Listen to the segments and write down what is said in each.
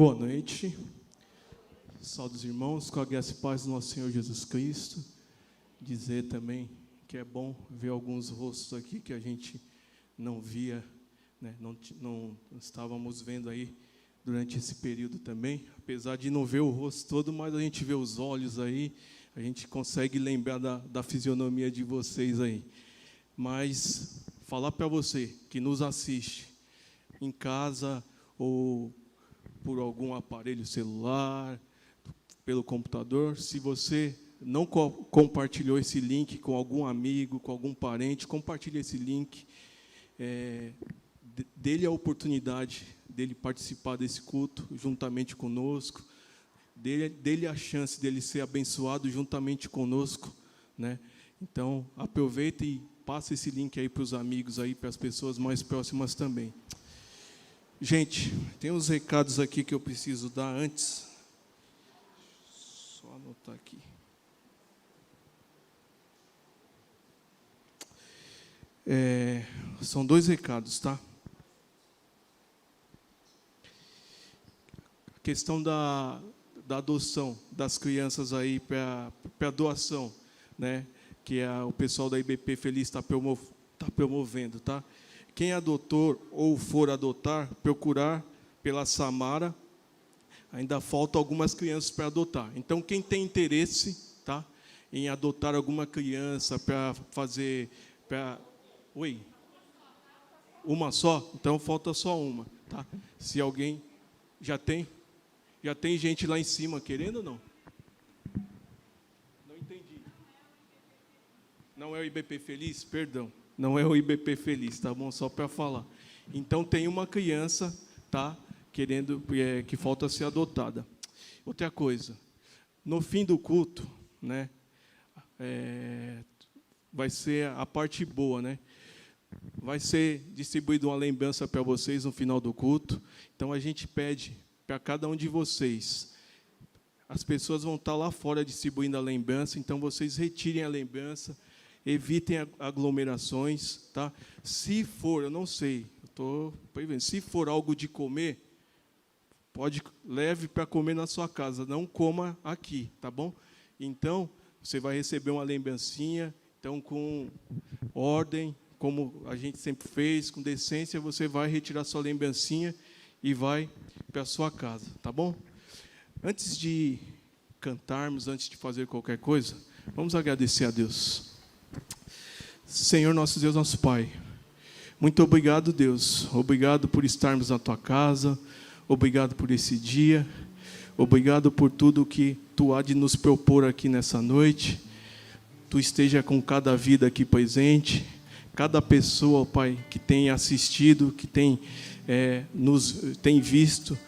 Boa noite. Saúde os irmãos, com a graça e paz do nosso Senhor Jesus Cristo. Dizer também que é bom ver alguns rostos aqui que a gente não via, né? Não estávamos vendo aí durante esse período também. Apesar de não ver o rosto todo, mas a gente vê os olhos aí, a gente consegue lembrar da fisionomia de vocês aí. Mas falar para você que nos assiste em casa ou por algum aparelho celular, pelo computador, se você não compartilhou esse link com algum amigo, com algum parente, compartilhe esse link, dê-lhe a oportunidade dele participar desse culto juntamente conosco, dê-lhe a chance dele ser abençoado juntamente conosco, né? Então, aproveita e passa esse link aí para os amigos, aí, para as pessoas mais próximas também. Gente, tem uns recados aqui que eu preciso dar antes. Só anotar aqui. São 2 recados, tá? A questão da adoção das crianças aí para doação, né? Que o pessoal da IBP Feliz está promovendo, tá? Quem adotou ou for adotar, procurar pela Samara. Ainda faltam algumas crianças para adotar. Então, quem tem interesse, tá, em adotar alguma criança para fazer... Oi? Uma só? Então, falta só uma. Tá? Se alguém... Já tem gente lá em cima querendo ou não? Não entendi. Não é o IBP Feliz? Perdão. Não é o IBP Feliz, tá bom? Só para falar. Então, tem uma criança, tá, querendo, que falta ser adotada. Outra coisa, no fim do culto, né, vai ser a parte boa, né? Vai ser distribuída uma lembrança para vocês no final do culto. Então, a gente pede para cada um de vocês. As pessoas vão estar lá fora distribuindo a lembrança, então vocês retirem a lembrança, evitem aglomerações, tá? Se for, eu não sei, se for algo de comer, leve para comer na sua casa, não coma aqui, tá bom? Então, você vai receber uma lembrancinha, então, com ordem, como a gente sempre fez, com decência, você vai retirar sua lembrancinha e vai para a sua casa, tá bom? Antes de cantarmos, antes de fazer qualquer coisa, vamos agradecer a Deus. Senhor, nosso Deus, nosso Pai, muito obrigado, Deus. Obrigado por estarmos na Tua casa. Obrigado por esse dia. Obrigado por tudo que Tu há de nos propor aqui nessa noite. Tu esteja com cada vida aqui presente. Cada pessoa, Pai, que tem assistido, que tem visto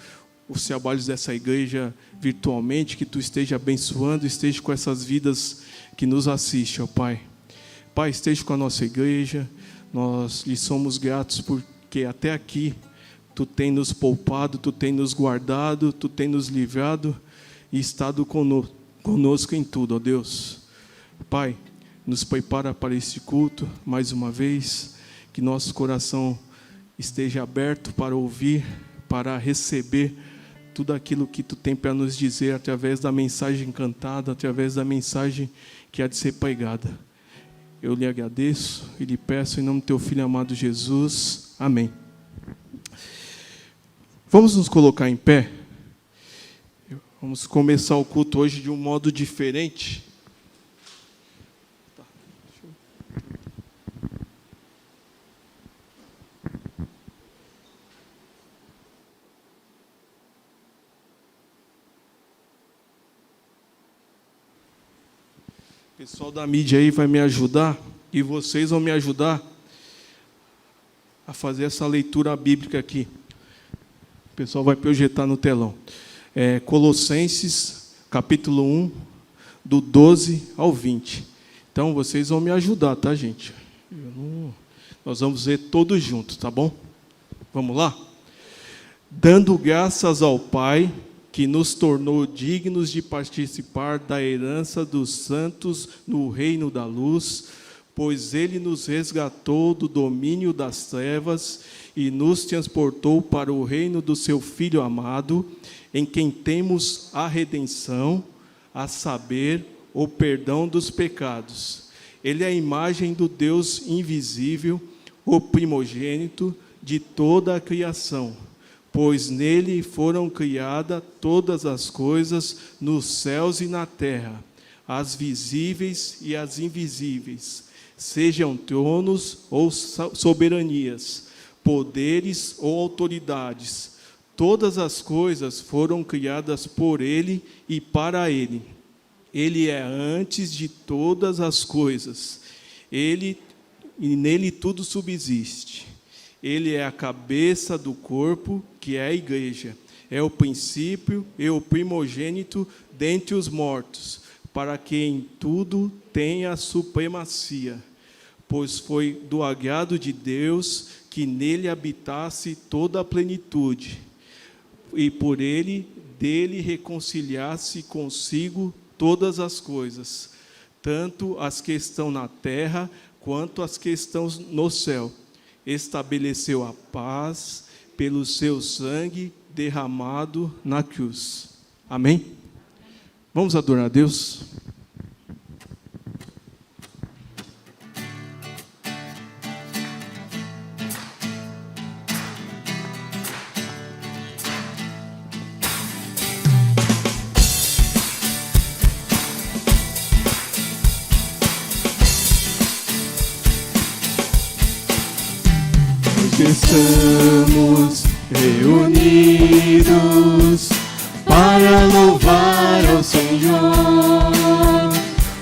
os trabalhos dessa igreja virtualmente, que Tu esteja abençoando, esteja com essas vidas que nos assistem, ó Pai. Pai, esteja com a nossa igreja. Nós lhe somos gratos porque até aqui Tu tem nos poupado, Tu tem nos guardado, Tu tem nos livrado e estado conosco em tudo, ó Deus. Pai, nos prepara para este culto mais uma vez, que nosso coração esteja aberto para ouvir, para receber tudo aquilo que Tu tem para nos dizer através da mensagem cantada, através da mensagem que há de ser pregada. Eu lhe agradeço e lhe peço em nome do Teu Filho amado Jesus. Amém. Vamos nos colocar em pé. Vamos começar o culto hoje de um modo diferente. O pessoal da mídia aí vai me ajudar e vocês vão me ajudar a fazer essa leitura bíblica aqui. O pessoal vai projetar no telão. Colossenses, capítulo 1, do 12 ao 20. Então, vocês vão me ajudar, tá, gente? Nós vamos ver todos juntos, tá bom? Vamos lá? Dando graças ao Pai, que nos tornou dignos de participar da herança dos santos no reino da luz, pois Ele nos resgatou do domínio das trevas e nos transportou para o reino do seu Filho amado, em quem temos a redenção, a saber, o perdão dos pecados. Ele é a imagem do Deus invisível, o primogênito de toda a criação, pois nele foram criadas todas as coisas nos céus e na terra, as visíveis e as invisíveis, sejam tronos ou soberanias, poderes ou autoridades. Todas as coisas foram criadas por ele e para ele. Ele é antes de todas as coisas. E nele tudo subsiste. Ele é a cabeça do corpo, que é a igreja. É o princípio e o primogênito dentre os mortos, para que em tudo tenha a supremacia. Pois foi do agrado de Deus que nele habitasse toda a plenitude, e por ele, dele reconciliasse consigo todas as coisas, tanto as que estão na terra, quanto as que estão no céu. Estabeleceu a paz pelo seu sangue derramado na cruz. Amém? Vamos adorar a Deus? Estamos reunidos para louvar ao Senhor.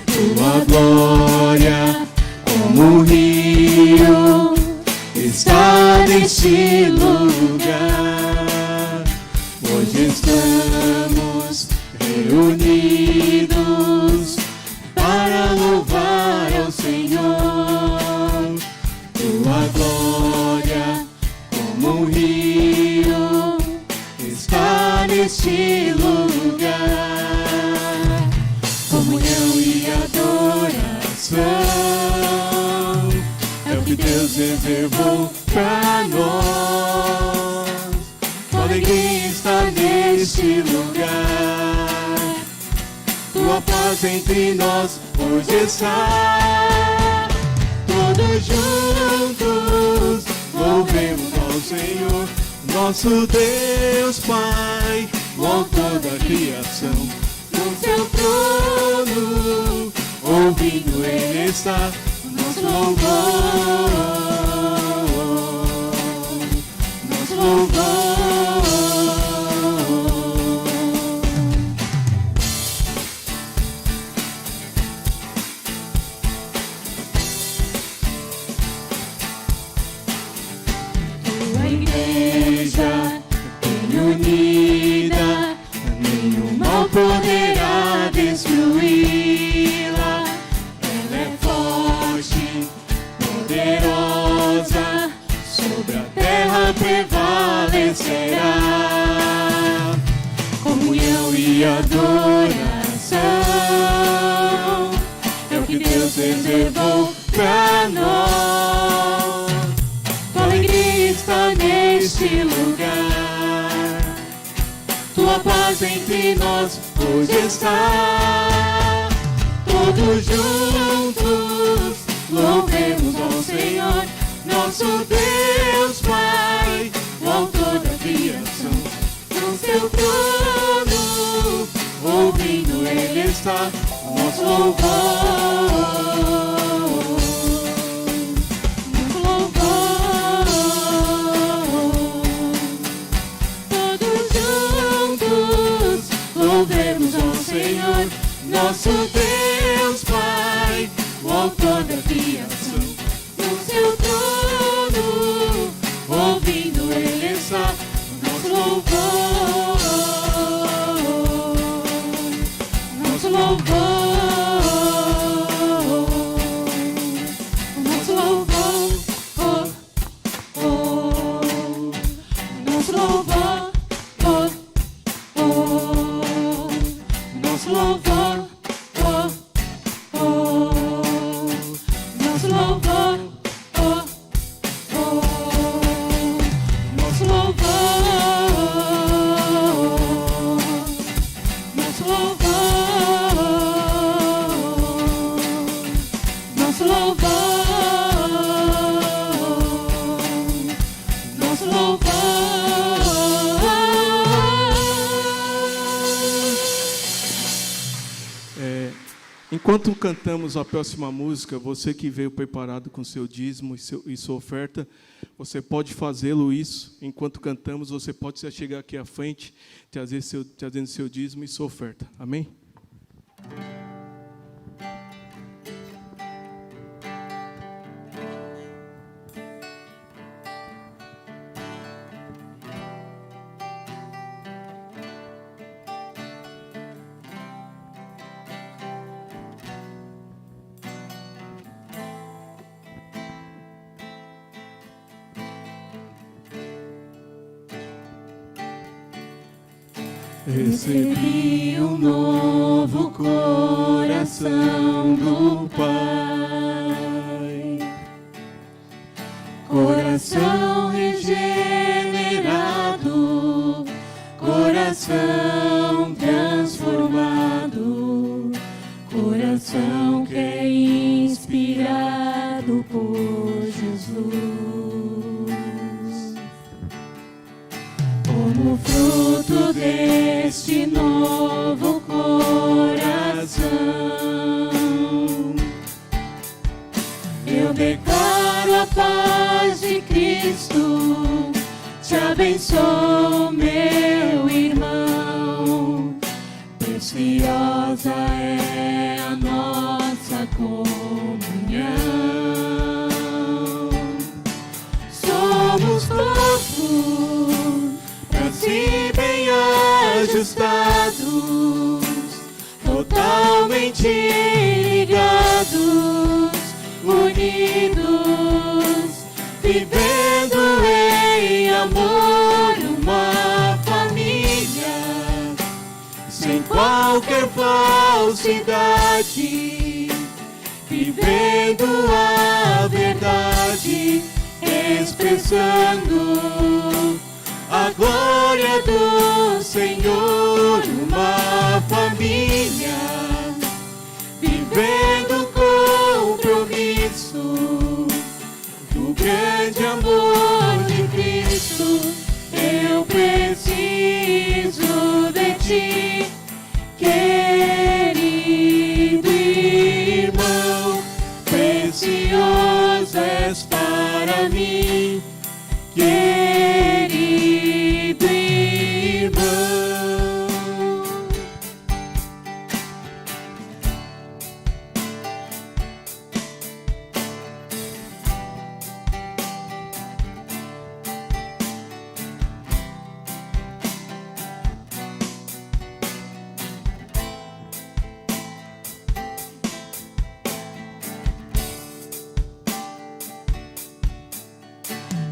Tua glória, como um rio, está neste lugar. Hoje estamos reunidos para louvar ao Senhor. Tua glória, como um rio, está neste lugar. Comunhão e adoração é o que Deus reservou para nós. Tua alegria está neste lugar. Tua paz entre nós hoje está. Todos juntos louvemos ao Senhor, nosso Deus Pai, o autor da criação. No seu trono, ouvindo Ele está, nosso louvor, nosso louvor. Tua igreja bem unida, nenhum mal poderá destruí-la. Ela é forte, poderosa, sobre a terra prevalecerá. Comunhão e adoração é o que Deus reservou para nós. Tua alegria está neste lugar. Tua paz entre nós hoje está. Todos juntos louvemos ao Senhor, nosso Deus Pai, o autor da criação. No seu trono, ouvindo Ele está, nosso louvor. Louvemos ao Senhor, nosso Deus Pai, o autor da criação. No seu trono, ouvindo Ele está, nosso louvor, nosso louvor, nosso louvor, nosso louvor. Nosso louvor, nosso louvor, nós louvamos, nós louvamos, nós louvamos. Enquanto cantamos a próxima música, você que veio preparado com seu dízimo e sua oferta, você pode fazê-lo isso. Enquanto cantamos, você pode se chegar aqui à frente, trazendo seu dízimo e sua oferta. Amém? Recebi um novo coração do Pai, coração regenerado, coração transformado, coração que é inspirado por Jesus. Como fruto deste novo coração, eu declaro a paz de Cristo, te abençoo, meu irmão. Preciosa é a nossa comunhão. Somos corpo, se bem ajustados, totalmente ligados, unidos, vivendo em amor, uma família, sem qualquer falsidade, vivendo a verdade, expressando a glória do Senhor, uma família, vivendo compromisso do grande amor de Cristo. Eu preciso de ti, querido irmão, precioso és para mim, querido irmão.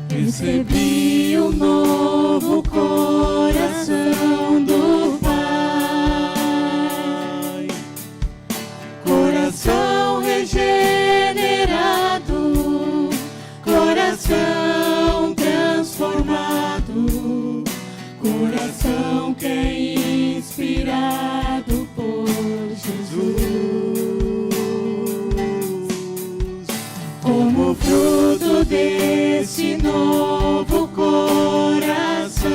Recebi um novo coração do Pai, coração regenerado, coração transformado, coração que é inspirado por Jesus. Como fruto desse novo coração,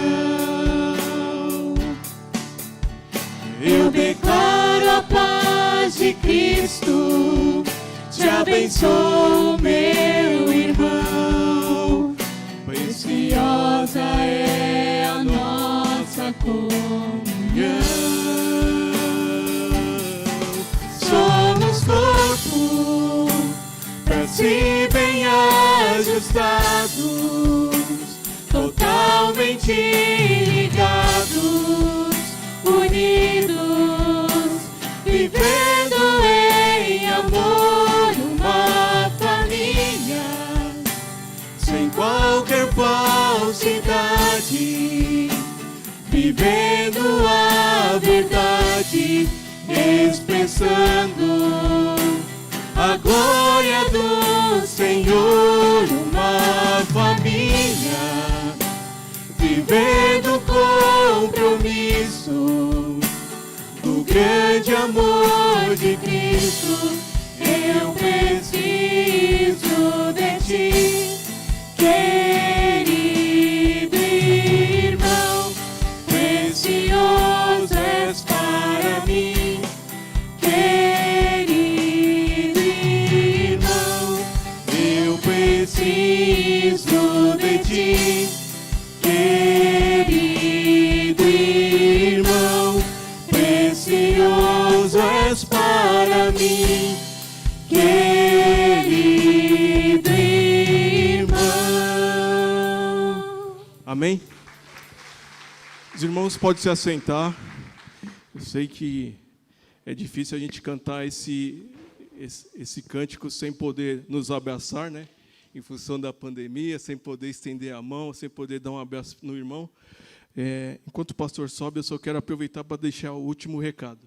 eu declaro a paz de Cristo, te abençoo, meu irmão. Preciosa é a nossa comunhão. Somos corpo, pra si bem ajustados, totalmente ligados, unidos, vivendo em amor, uma família, sem qualquer falsidade, vivendo a verdade, expressando a glória do Senhor, uma família, vivendo compromisso do grande amor de Cristo, eu preciso de ti, querido irmão, precioso és para mim, querido irmão, eu preciso de ti, querido irmão, precioso és para mim, querido irmão. Amém? Os irmãos podem se assentar. Eu sei que é difícil a gente cantar esse cântico sem poder nos abraçar, né? Em função da pandemia, sem poder estender a mão, sem poder dar um abraço no irmão. Enquanto o pastor sobe, eu só quero aproveitar para deixar o último recado.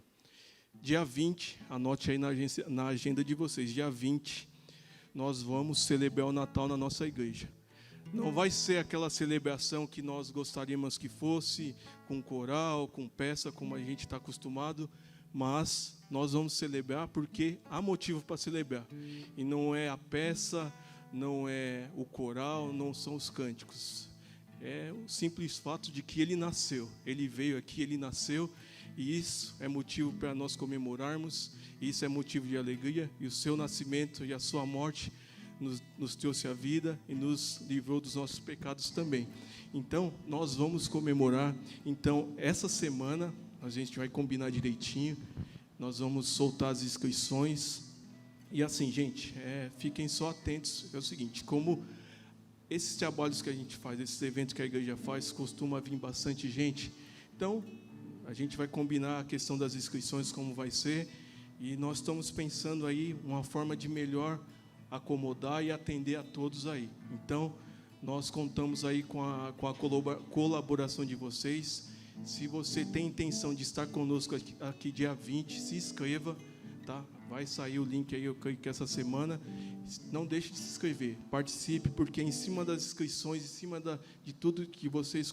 Dia 20, anote aí na agenda de vocês, dia 20, nós vamos celebrar o Natal na nossa igreja. Não vai ser aquela celebração que nós gostaríamos que fosse, com coral, com peça, como a gente está acostumado, mas nós vamos celebrar porque há motivo para celebrar. E não é a peça, não é o coral, não são os cânticos. É o simples fato de que ele nasceu. Ele veio aqui, ele nasceu, e isso é motivo para nós comemorarmos, isso é motivo de alegria, e o seu nascimento e a sua morte nos trouxe a vida e nos livrou dos nossos pecados também. Então, nós vamos comemorar. Então, essa semana, a gente vai combinar direitinho, nós vamos soltar as inscrições, e assim, gente, fiquem só atentos, é o seguinte, como esses trabalhos que a gente faz, esses eventos que a igreja faz, costuma vir bastante gente, então, a gente vai combinar a questão das inscrições, como vai ser, e nós estamos pensando aí uma forma de melhor acomodar e atender a todos aí. Então, nós contamos aí com a colaboração de vocês. Se você tem intenção de estar conosco aqui dia 20, se inscreva, tá? Vai sair o link aí, eu creio que essa semana. Não deixe de se inscrever, participe, porque em cima das inscrições, em cima de tudo que vocês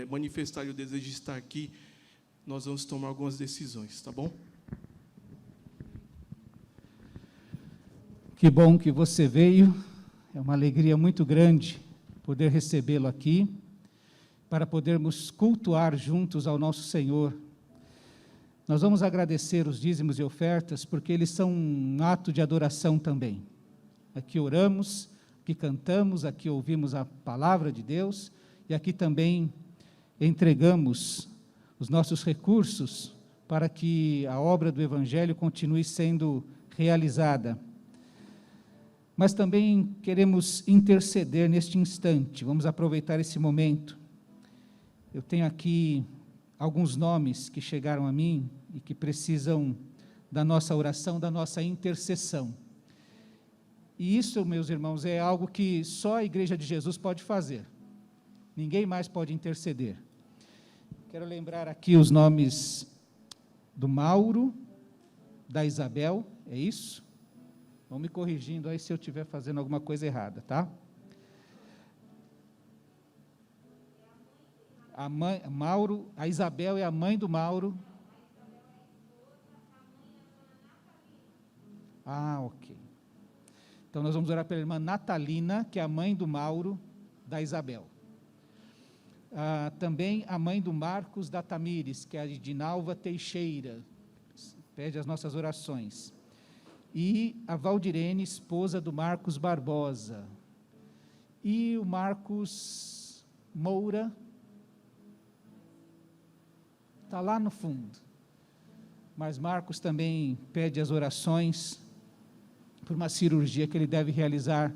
manifestarem o desejo de estar aqui, nós vamos tomar algumas decisões, tá bom? Que bom que você veio, é uma alegria muito grande poder recebê-lo aqui, para podermos cultuar juntos ao nosso Senhor. Nós vamos agradecer os dízimos e ofertas, porque eles são um ato de adoração também. Aqui oramos, aqui cantamos, aqui ouvimos a palavra de Deus, e aqui também entregamos os nossos recursos para que a obra do Evangelho continue sendo realizada. Mas também queremos interceder neste instante, vamos aproveitar esse momento. Eu tenho aqui alguns nomes que chegaram a mim e que precisam da nossa oração, da nossa intercessão. E isso, meus irmãos, é algo que só a Igreja de Jesus pode fazer. Ninguém mais pode interceder. Quero lembrar aqui os nomes do Mauro, da Isabel, é isso? Vão me corrigindo aí se eu estiver fazendo alguma coisa errada, tá? A Isabel é a mãe do Mauro. Ok. Então, nós vamos orar pela irmã Natalina, que é a mãe do Mauro, da Isabel. Também a mãe do Marcos da Tamires, que é a Dinalva Teixeira, pede as nossas orações. E a Valdirene, esposa do Marcos Barbosa. E o Marcos Moura, está lá no fundo. Mas Marcos também pede as orações por uma cirurgia que ele deve realizar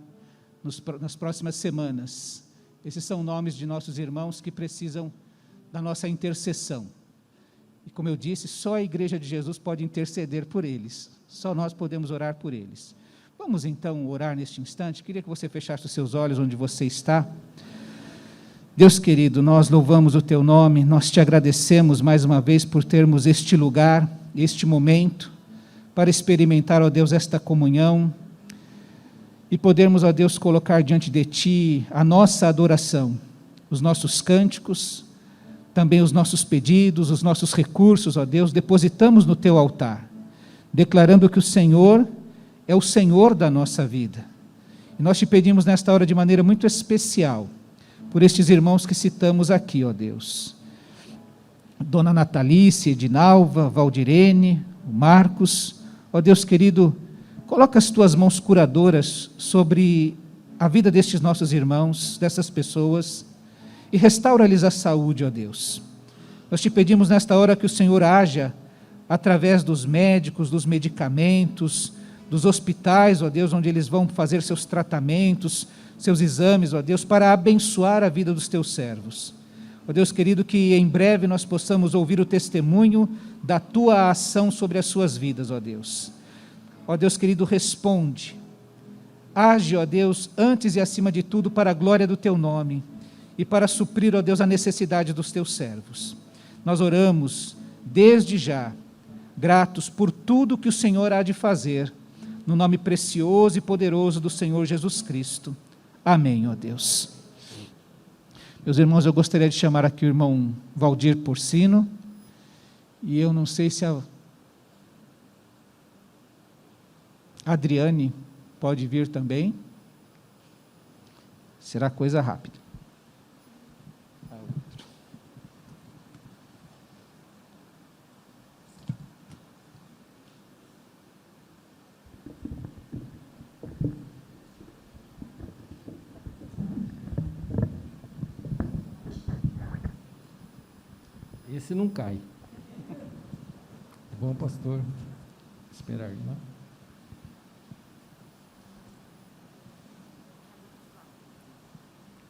nas próximas semanas. Esses são nomes de nossos irmãos que precisam da nossa intercessão. E como eu disse, só a Igreja de Jesus pode interceder por eles. Só nós podemos orar por eles. Vamos então orar neste instante. Queria que você fechasse os seus olhos onde você está. Deus querido, nós louvamos o Teu nome, nós Te agradecemos mais uma vez por termos este lugar, este momento, para experimentar, ó Deus, esta comunhão e podermos, ó Deus, colocar diante de Ti a nossa adoração, os nossos cânticos, também os nossos pedidos, os nossos recursos, ó Deus, depositamos no Teu altar, declarando que o Senhor é o Senhor da nossa vida. E nós Te pedimos nesta hora de maneira muito especial, por estes irmãos que citamos aqui, ó Deus. Dona Natalice, Edinalva, Valdirene, Marcos, ó Deus querido, coloca as Tuas mãos curadoras sobre a vida destes nossos irmãos, dessas pessoas, e restaura-lhes a saúde, ó Deus. Nós Te pedimos nesta hora que o Senhor haja através dos médicos, dos medicamentos, dos hospitais, ó Deus, onde eles vão fazer seus tratamentos, seus exames, ó Deus, para abençoar a vida dos Teus servos. Ó Deus querido, que em breve nós possamos ouvir o testemunho da Tua ação sobre as suas vidas, ó Deus. Ó Deus querido, responde. Age, ó Deus, antes e acima de tudo para a glória do Teu nome e para suprir, ó Deus, a necessidade dos Teus servos. Nós oramos desde já, gratos por tudo que o Senhor há de fazer, no nome precioso e poderoso do Senhor Jesus Cristo. Amém, ó Deus. Meus irmãos, eu gostaria de chamar aqui o irmão Valdir Porcino, e eu não sei se a Adriane pode vir também. Será coisa rápida. Esse não cai. Bom, pastor, esperar, não?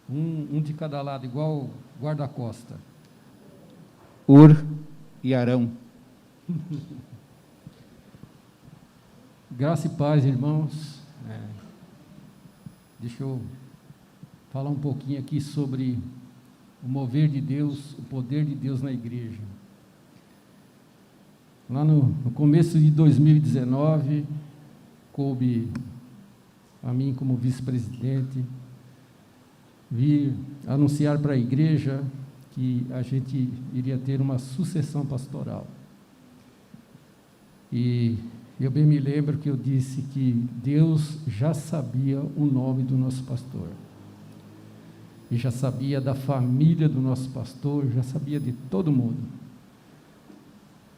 Um de cada lado, igual guarda-costa. Ur e Arão. Graça e paz, irmãos. Deixa eu falar um pouquinho aqui sobre o mover de Deus, o poder de Deus na igreja. Lá no começo de 2019, coube a mim como vice-presidente vir anunciar para a igreja que a gente iria ter uma sucessão pastoral. E eu bem me lembro que eu disse que Deus já sabia o nome do nosso pastor. E já sabia da família do nosso pastor, já sabia de todo mundo.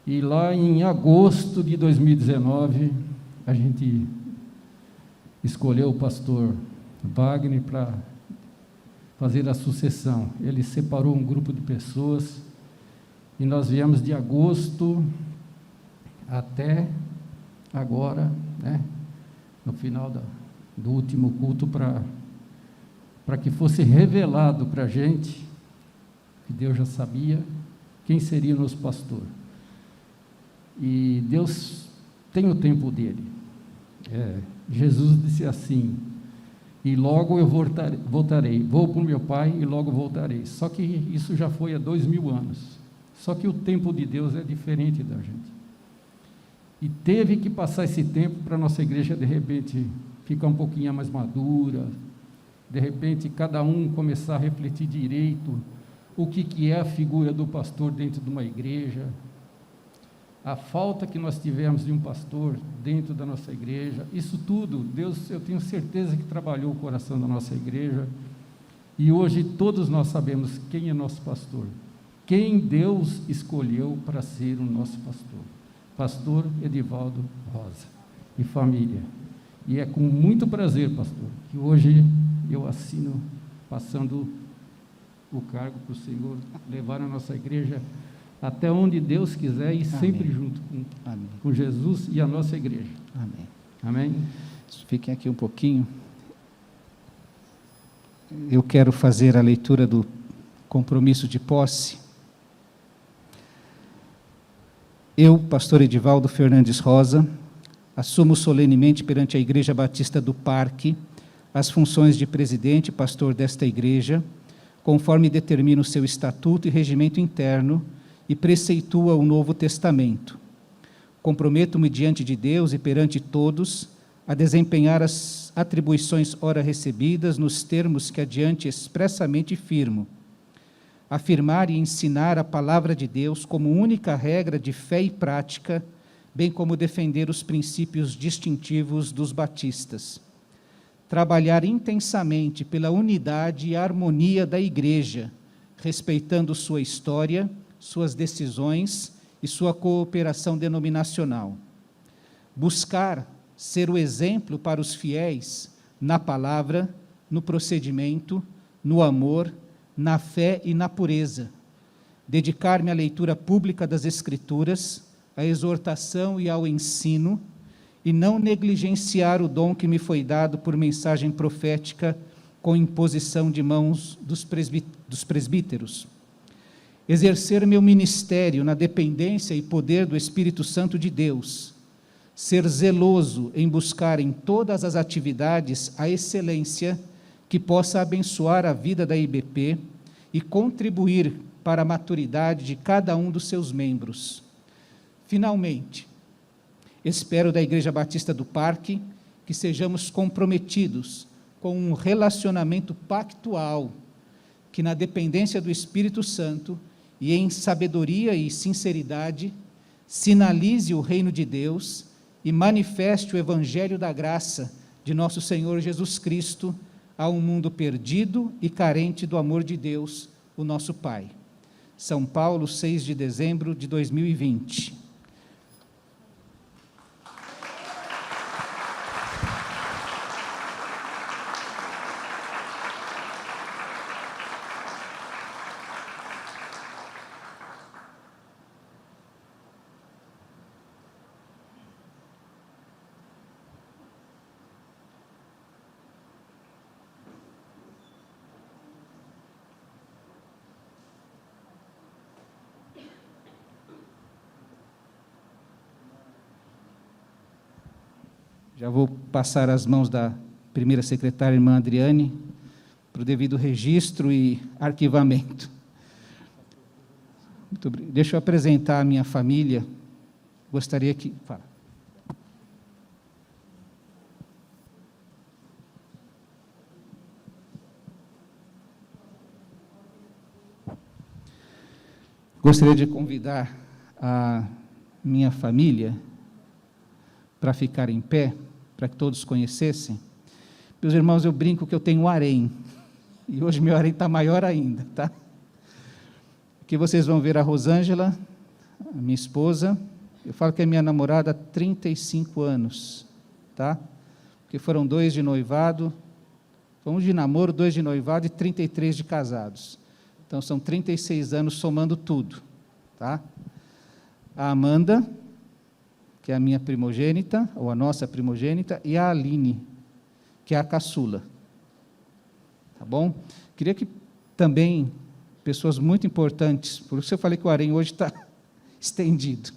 E lá em agosto de 2019, a gente escolheu o pastor Wagner para fazer a sucessão. Ele separou um grupo de pessoas e nós viemos de agosto até agora, no final do último culto, para que fosse revelado para a gente, que Deus já sabia quem seria o nosso pastor. E Deus tem o tempo dele. Jesus disse assim: e logo eu voltarei, vou para o meu Pai e logo voltarei. Só que isso já foi há 2000 anos. Só que o tempo de Deus é diferente da gente. E teve que passar esse tempo para a nossa igreja, de repente, ficar um pouquinho mais madura, de repente, cada um começar a refletir direito o que é a figura do pastor dentro de uma igreja, a falta que nós tivemos de um pastor dentro da nossa igreja. Isso tudo, Deus, eu tenho certeza que trabalhou o coração da nossa igreja, e hoje todos nós sabemos quem é nosso pastor, quem Deus escolheu para ser o nosso pastor. Pastor Edivaldo Rosa e família. E é com muito prazer, pastor, que hoje eu assino, passando o cargo para o Senhor levar a nossa igreja até onde Deus quiser e sempre junto com Jesus e a nossa igreja. Amém. Amém? Fiquem aqui um pouquinho. Eu quero fazer a leitura do compromisso de posse. Eu, pastor Edivaldo Fernandes Rosa, assumo solenemente perante a Igreja Batista do Parque as funções de presidente e pastor desta igreja, conforme determina o seu estatuto e regimento interno e preceitua o Novo Testamento. Comprometo-me diante de Deus e perante todos a desempenhar as atribuições ora recebidas nos termos que adiante expressamente firmo, afirmar e ensinar a palavra de Deus como única regra de fé e prática, bem como defender os princípios distintivos dos batistas. Trabalhar intensamente pela unidade e harmonia da Igreja, respeitando sua história, suas decisões e sua cooperação denominacional. Buscar ser o exemplo para os fiéis na palavra, no procedimento, no amor, na fé e na pureza. Dedicar-me à leitura pública das Escrituras, à exortação e ao ensino, e não negligenciar o dom que me foi dado por mensagem profética com imposição de mãos dos presbíteros. Exercer meu ministério na dependência e poder do Espírito Santo de Deus. Ser zeloso em buscar em todas as atividades a excelência que possa abençoar a vida da IBP e contribuir para a maturidade de cada um dos seus membros. Finalmente, espero da Igreja Batista do Parque que sejamos comprometidos com um relacionamento pactual, que na dependência do Espírito Santo e em sabedoria e sinceridade, sinalize o reino de Deus e manifeste o Evangelho da graça de nosso Senhor Jesus Cristo a um mundo perdido e carente do amor de Deus, o nosso Pai. São Paulo, 6 de dezembro de 2020. Já vou passar as mãos da primeira secretária, irmã Adriane, para o devido registro e arquivamento. Muito obrigado. Deixa eu apresentar a minha família. Gostaria que... Fala. Gostaria de convidar a minha família para ficar em pé, para que todos conhecessem. Meus irmãos, eu brinco que eu tenho um harém, e hoje meu harém está maior ainda, tá? Aqui vocês vão ver a Rosângela, a minha esposa. Eu falo que é minha namorada há 35 anos, tá? Porque foram 2 de noivado, um de namoro, 2 de noivado e 33 de casados. Então, são 36 anos somando tudo, tá? A Amanda, que é a minha primogênita, ou a nossa primogênita, e a Aline, que é a caçula. Tá bom? Queria que também, pessoas muito importantes, por isso eu falei que o harém hoje está estendido.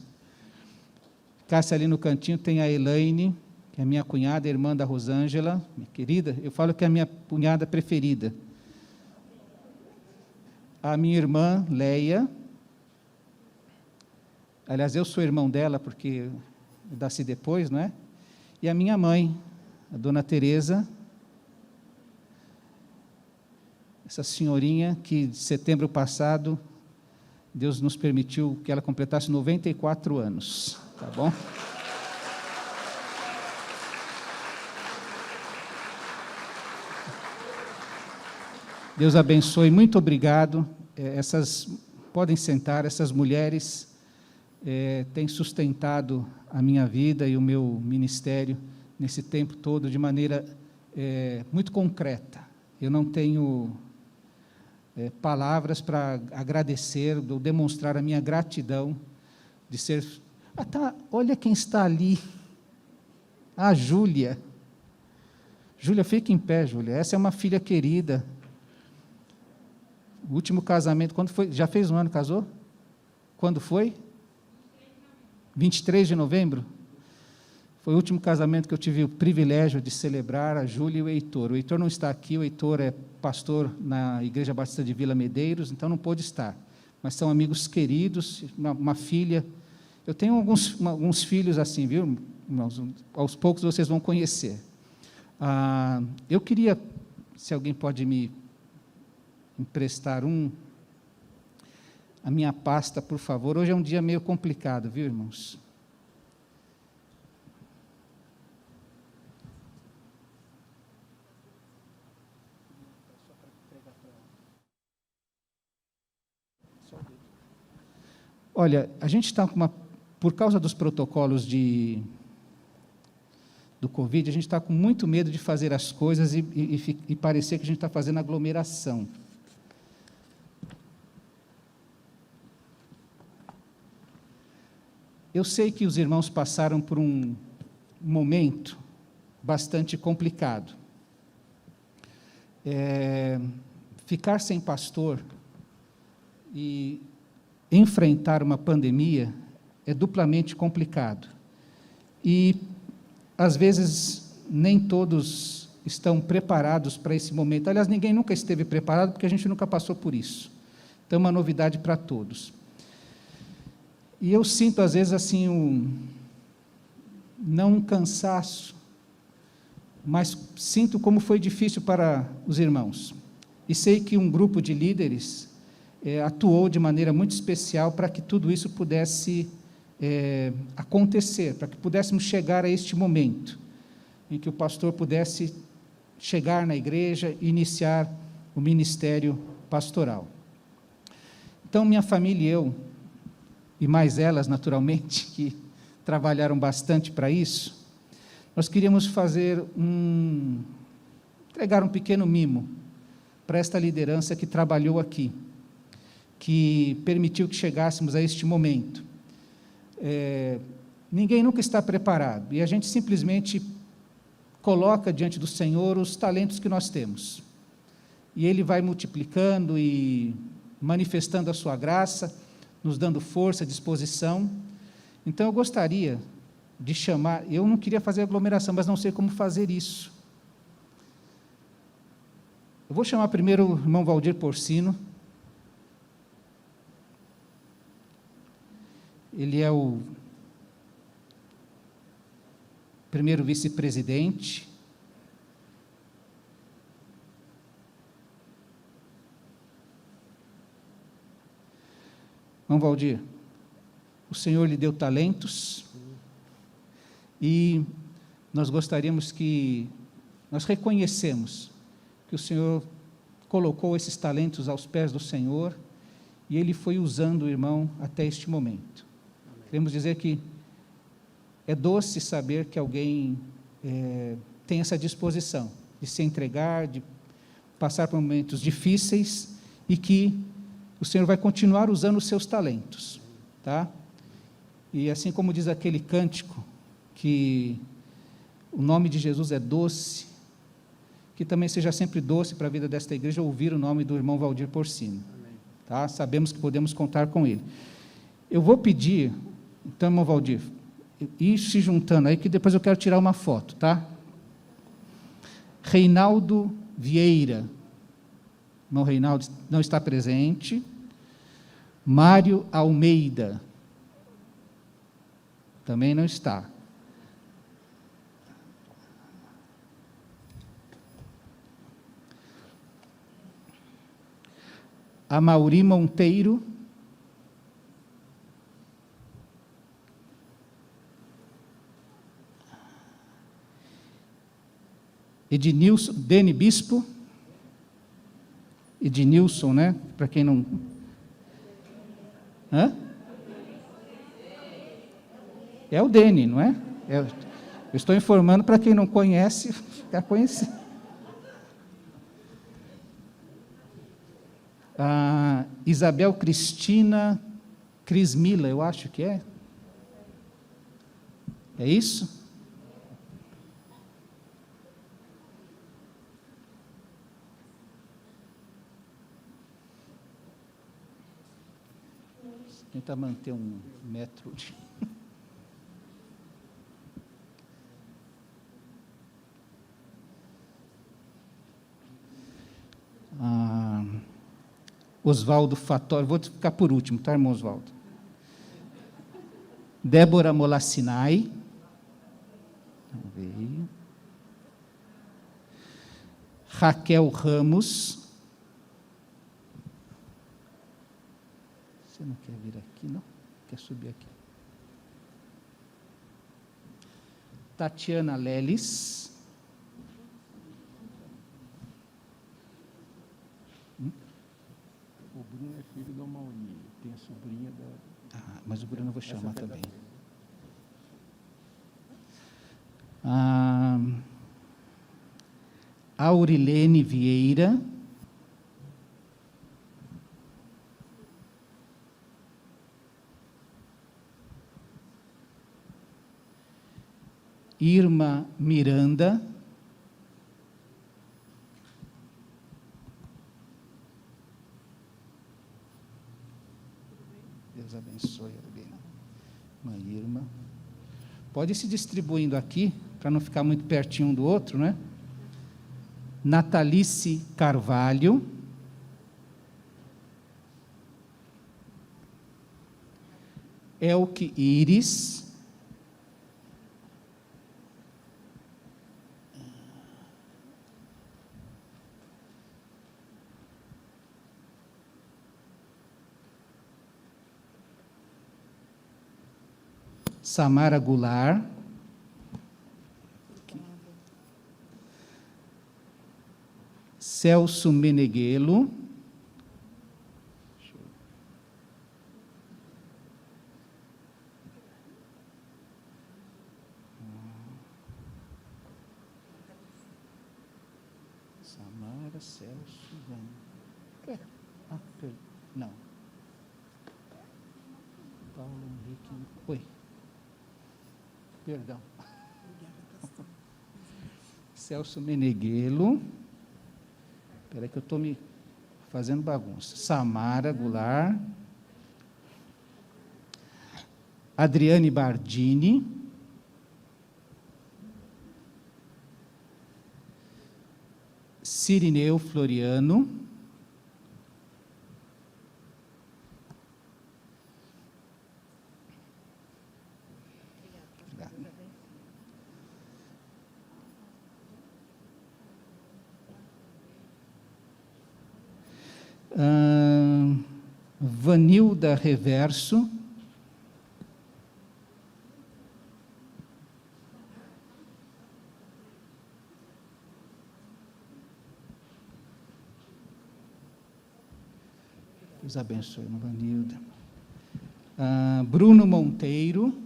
Ficasse ali no cantinho, tem a Elaine, que é a minha cunhada, irmã da Rosângela, minha querida, eu falo que é a minha cunhada preferida. A minha irmã, Leia, aliás, eu sou irmão dela, porque eu nasci depois, não é? E a minha mãe, a dona Teresa, essa senhorinha que, de setembro passado, Deus nos permitiu que ela completasse 94 anos, tá bom? Deus abençoe, muito obrigado. Podem sentar, essas mulheres têm sustentado a minha vida e o meu ministério nesse tempo todo de maneira muito concreta. Eu não tenho palavras para agradecer, ou demonstrar a minha gratidão de ser... olha quem está ali, a Júlia. Júlia, fica em pé, Júlia, essa é uma filha querida. O último casamento, quando foi? Já fez um ano, casou? Quando foi? 23 de novembro? Foi o último casamento que eu tive o privilégio de celebrar, a Júlia e o Heitor. O Heitor não está aqui, o Heitor é pastor na Igreja Batista de Vila Medeiros, então não pôde estar. Mas são amigos queridos, uma filha. Eu tenho alguns filhos assim, viu, irmãos? Aos poucos vocês vão conhecer. Eu queria, se alguém pode me emprestar um a minha pasta, por favor. Hoje é um dia meio complicado, viu, irmãos? Olha, a gente está com por causa dos protocolos do Covid, a gente está com muito medo de fazer as coisas e parecer que a gente está fazendo aglomeração. Eu sei que os irmãos passaram por um momento bastante complicado. Ficar sem pastor e enfrentar uma pandemia é duplamente complicado. E, às vezes, nem todos estão preparados para esse momento. Aliás, ninguém nunca esteve preparado, porque a gente nunca passou por isso. Então, é uma novidade para todos. E eu sinto, às vezes, assim, não um cansaço, mas sinto como foi difícil para os irmãos. E sei que um grupo de líderes atuou de maneira muito especial para que tudo isso pudesse acontecer, para que pudéssemos chegar a este momento, em que o pastor pudesse chegar na igreja e iniciar o ministério pastoral. Então, minha família e eu, e mais elas, naturalmente, que trabalharam bastante para isso, nós queríamos entregar um pequeno mimo para esta liderança que trabalhou aqui, que permitiu que chegássemos a este momento. Ninguém nunca está preparado, e a gente simplesmente coloca diante do Senhor os talentos que nós temos, e Ele vai multiplicando e manifestando a sua graça, nos dando força, disposição. Então, eu gostaria de chamar, eu não queria fazer aglomeração, mas não sei como fazer isso. Eu vou chamar primeiro o irmão Valdir Porcino. Ele é o primeiro vice-presidente. Irmão Valdir, o Senhor lhe deu talentos e nós gostaríamos nós reconhecemos que o Senhor colocou esses talentos aos pés do Senhor e Ele foi usando o irmão até este momento. Amém. Queremos dizer que é doce saber que alguém tem essa disposição de se entregar, de passar por momentos difíceis e que o Senhor vai continuar usando os seus talentos, tá? E assim como diz aquele cântico, que o nome de Jesus é doce, que também seja sempre doce para a vida desta igreja ouvir o nome do irmão Valdir Porcino. Amém. Tá? Sabemos que podemos contar com ele. Eu vou pedir, então, irmão Valdir, ir se juntando aí, que depois eu quero tirar uma foto, tá? Reinaldo Vieira, irmão Reinaldo não está presente. Mário Almeida, também não está. Amauri Monteiro. Ednilson, Dene Bispo. Ednilson, né? Para quem não... Hã? É o Dene, não é? Eu estou informando para quem não conhece, ficar conhecido. Isabel Cristina Crismila, eu acho que é. É isso? Tenta manter 1 metro de... Oswaldo Fattori, vou ficar por último, tá, irmão Oswaldo? Débora Molassinai. Veio. Raquel Ramos. Você não quer vir aqui, não? Quer subir aqui? Tatiana Leles. O Bruno é filho do Mauri, tem a sobrinha da... Mas o Bruno eu vou chamar Essa também. Aurilene Vieira. Irma Miranda. Deus abençoe, Irma. Irma. Pode ir se distribuindo aqui, para não ficar muito pertinho um do outro, né? Natalice Carvalho. Elke Iris. Samara Goulart. Celso Meneghelo. Samara, Celso, não. Paulo Henrique. Oi. Perdão. Celso Meneghelo. Espera aí que eu estou me fazendo bagunça. Samara Goulart. Adriane Bardini. Cirineu Floriano. Vanilda Reverso. Deus abençoe, Vanilda. Bruno Monteiro.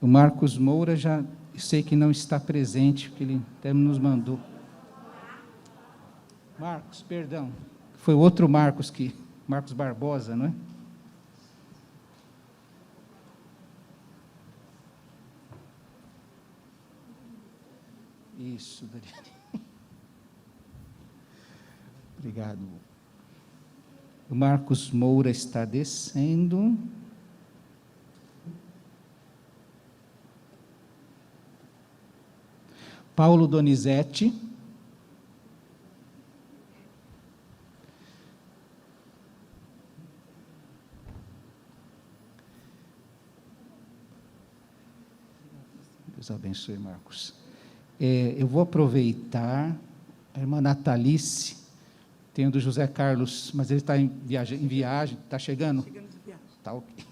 O Marcos Moura, já sei que não está presente, porque ele até nos mandou. Marcos, perdão. Foi o outro Marcos Marcos Barbosa, não é? Isso, Dariane. Obrigado. O Marcos Moura está descendo. Paulo Donizete. Deus abençoe, Marcos. Eu vou aproveitar, a irmã Natalice, tem o do José Carlos, mas ele está em viagem, está chegando? Chegando de viagem. Está ok.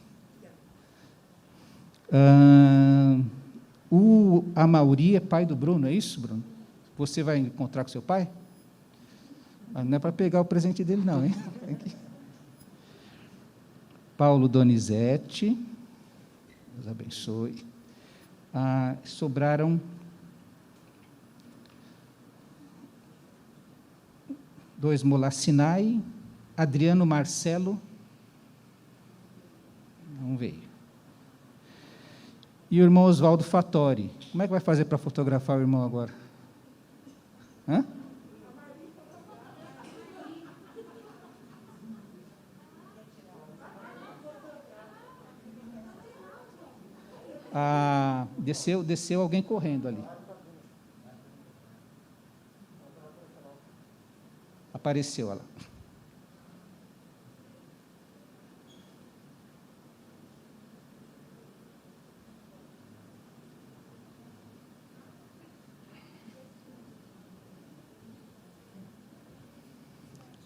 O Amauri é pai do Bruno, é isso, Bruno? Você vai encontrar com seu pai? Mas não é para pegar o presente dele, não, hein? Paulo Donizete, Deus abençoe. Sobraram 2 Molacinai, Adriano Marcelo, não veio. E o irmão Oswaldo Fattori. Como é que vai fazer para fotografar o irmão agora? Hã? Desceu alguém correndo ali. Apareceu ela.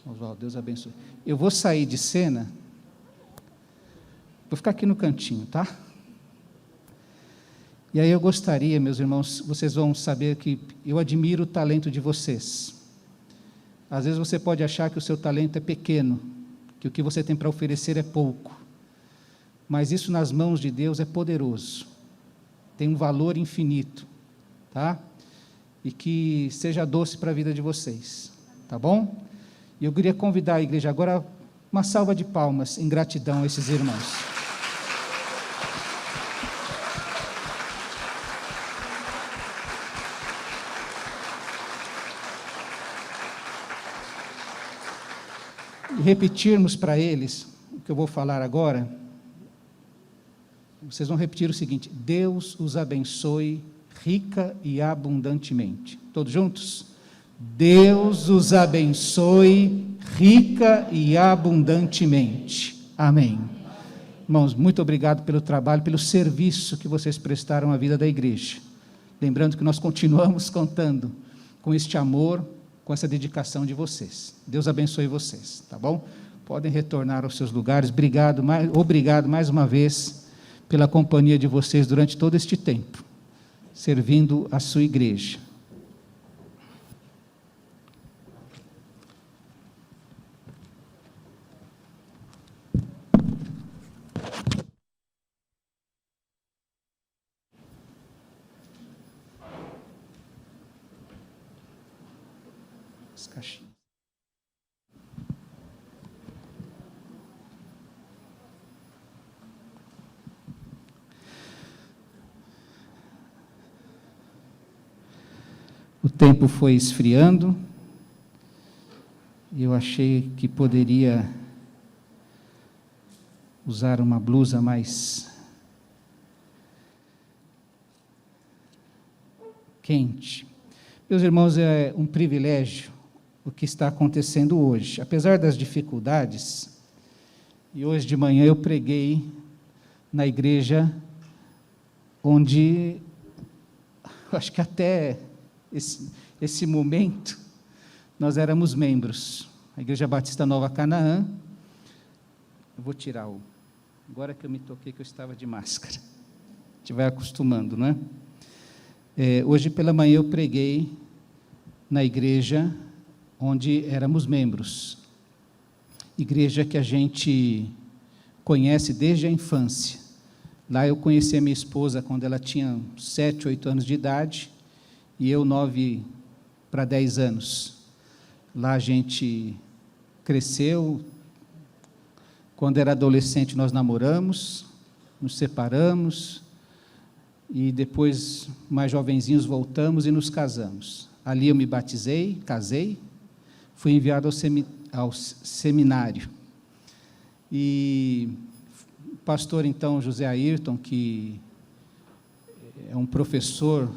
Oswaldo, Deus abençoe. Eu vou sair de cena, vou ficar aqui no cantinho, tá? E aí eu gostaria, meus irmãos, vocês vão saber que eu admiro o talento de vocês. Às vezes você pode achar que o seu talento é pequeno, que o que você tem para oferecer é pouco. Mas isso nas mãos de Deus é poderoso. Tem um valor infinito, tá? E que seja doce para a vida de vocês, tá bom? E eu queria convidar a igreja agora, uma salva de palmas em gratidão a esses irmãos. E repetirmos para eles o que eu vou falar agora. Vocês vão repetir o seguinte: Deus os abençoe rica e abundantemente. Todos juntos? Deus os abençoe rica e abundantemente. Amém. Irmãos, muito obrigado pelo trabalho, pelo serviço que vocês prestaram à vida da igreja. Lembrando que nós continuamos contando com este amor, com essa dedicação de vocês. Deus abençoe vocês, tá bom? Podem retornar aos seus lugares. Obrigado mais uma vez pela companhia de vocês durante todo este tempo, servindo a sua igreja. As caixinhas. O tempo foi esfriando e eu achei que poderia usar uma blusa mais quente. Meus irmãos, é um privilégio o que está acontecendo hoje. Apesar das dificuldades, e hoje de manhã eu preguei na igreja onde, acho que até esse momento, nós éramos membros. A Igreja Batista Nova Canaã. Eu vou tirar o... Agora que eu me toquei que eu estava de máscara. A gente vai acostumando, não é? Hoje pela manhã eu preguei na igreja onde éramos membros. Igreja que a gente conhece desde a infância. Lá eu conheci a minha esposa quando ela tinha 7, 8 anos de idade, e eu 9 para 10 anos. Lá a gente cresceu. Quando era adolescente nós namoramos, nos separamos, e depois, mais jovenzinhos, voltamos e nos casamos. Ali eu me batizei, casei, fui enviado ao seminário. E o pastor, então, José Ayrton, que é um professor,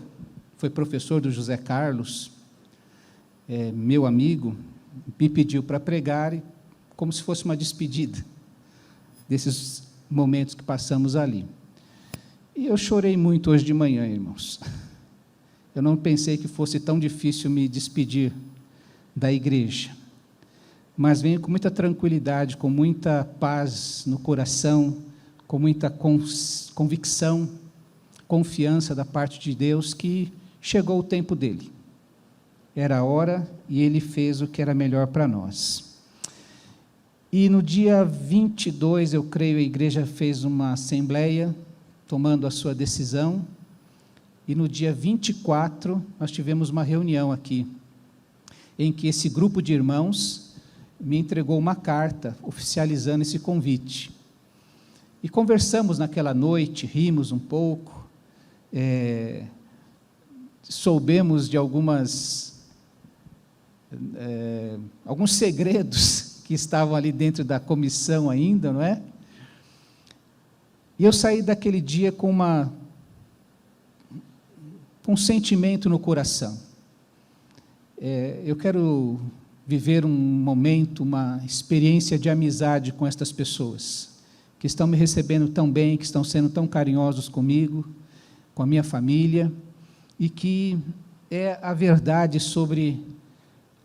foi professor do José Carlos, meu amigo, me pediu para pregar, como se fosse uma despedida desses momentos que passamos ali. E eu chorei muito hoje de manhã, irmãos. Eu não pensei que fosse tão difícil me despedir da igreja, mas venho com muita tranquilidade, com muita paz no coração, com muita convicção, confiança da parte de Deus, que chegou o tempo dele. Era a hora e ele fez o que era melhor para nós. E no dia 22, eu creio, a igreja fez uma assembleia, tomando a sua decisão, e no dia 24, nós tivemos uma reunião aqui, em que esse grupo de irmãos me entregou uma carta, oficializando esse convite. E conversamos naquela noite, rimos um pouco, soubemos de alguns segredos que estavam ali dentro da comissão ainda, não é? E eu saí daquele dia com um sentimento no coração. Eu quero viver um momento, uma experiência de amizade com estas pessoas, que estão me recebendo tão bem, que estão sendo tão carinhosos comigo, com a minha família, e que é a verdade sobre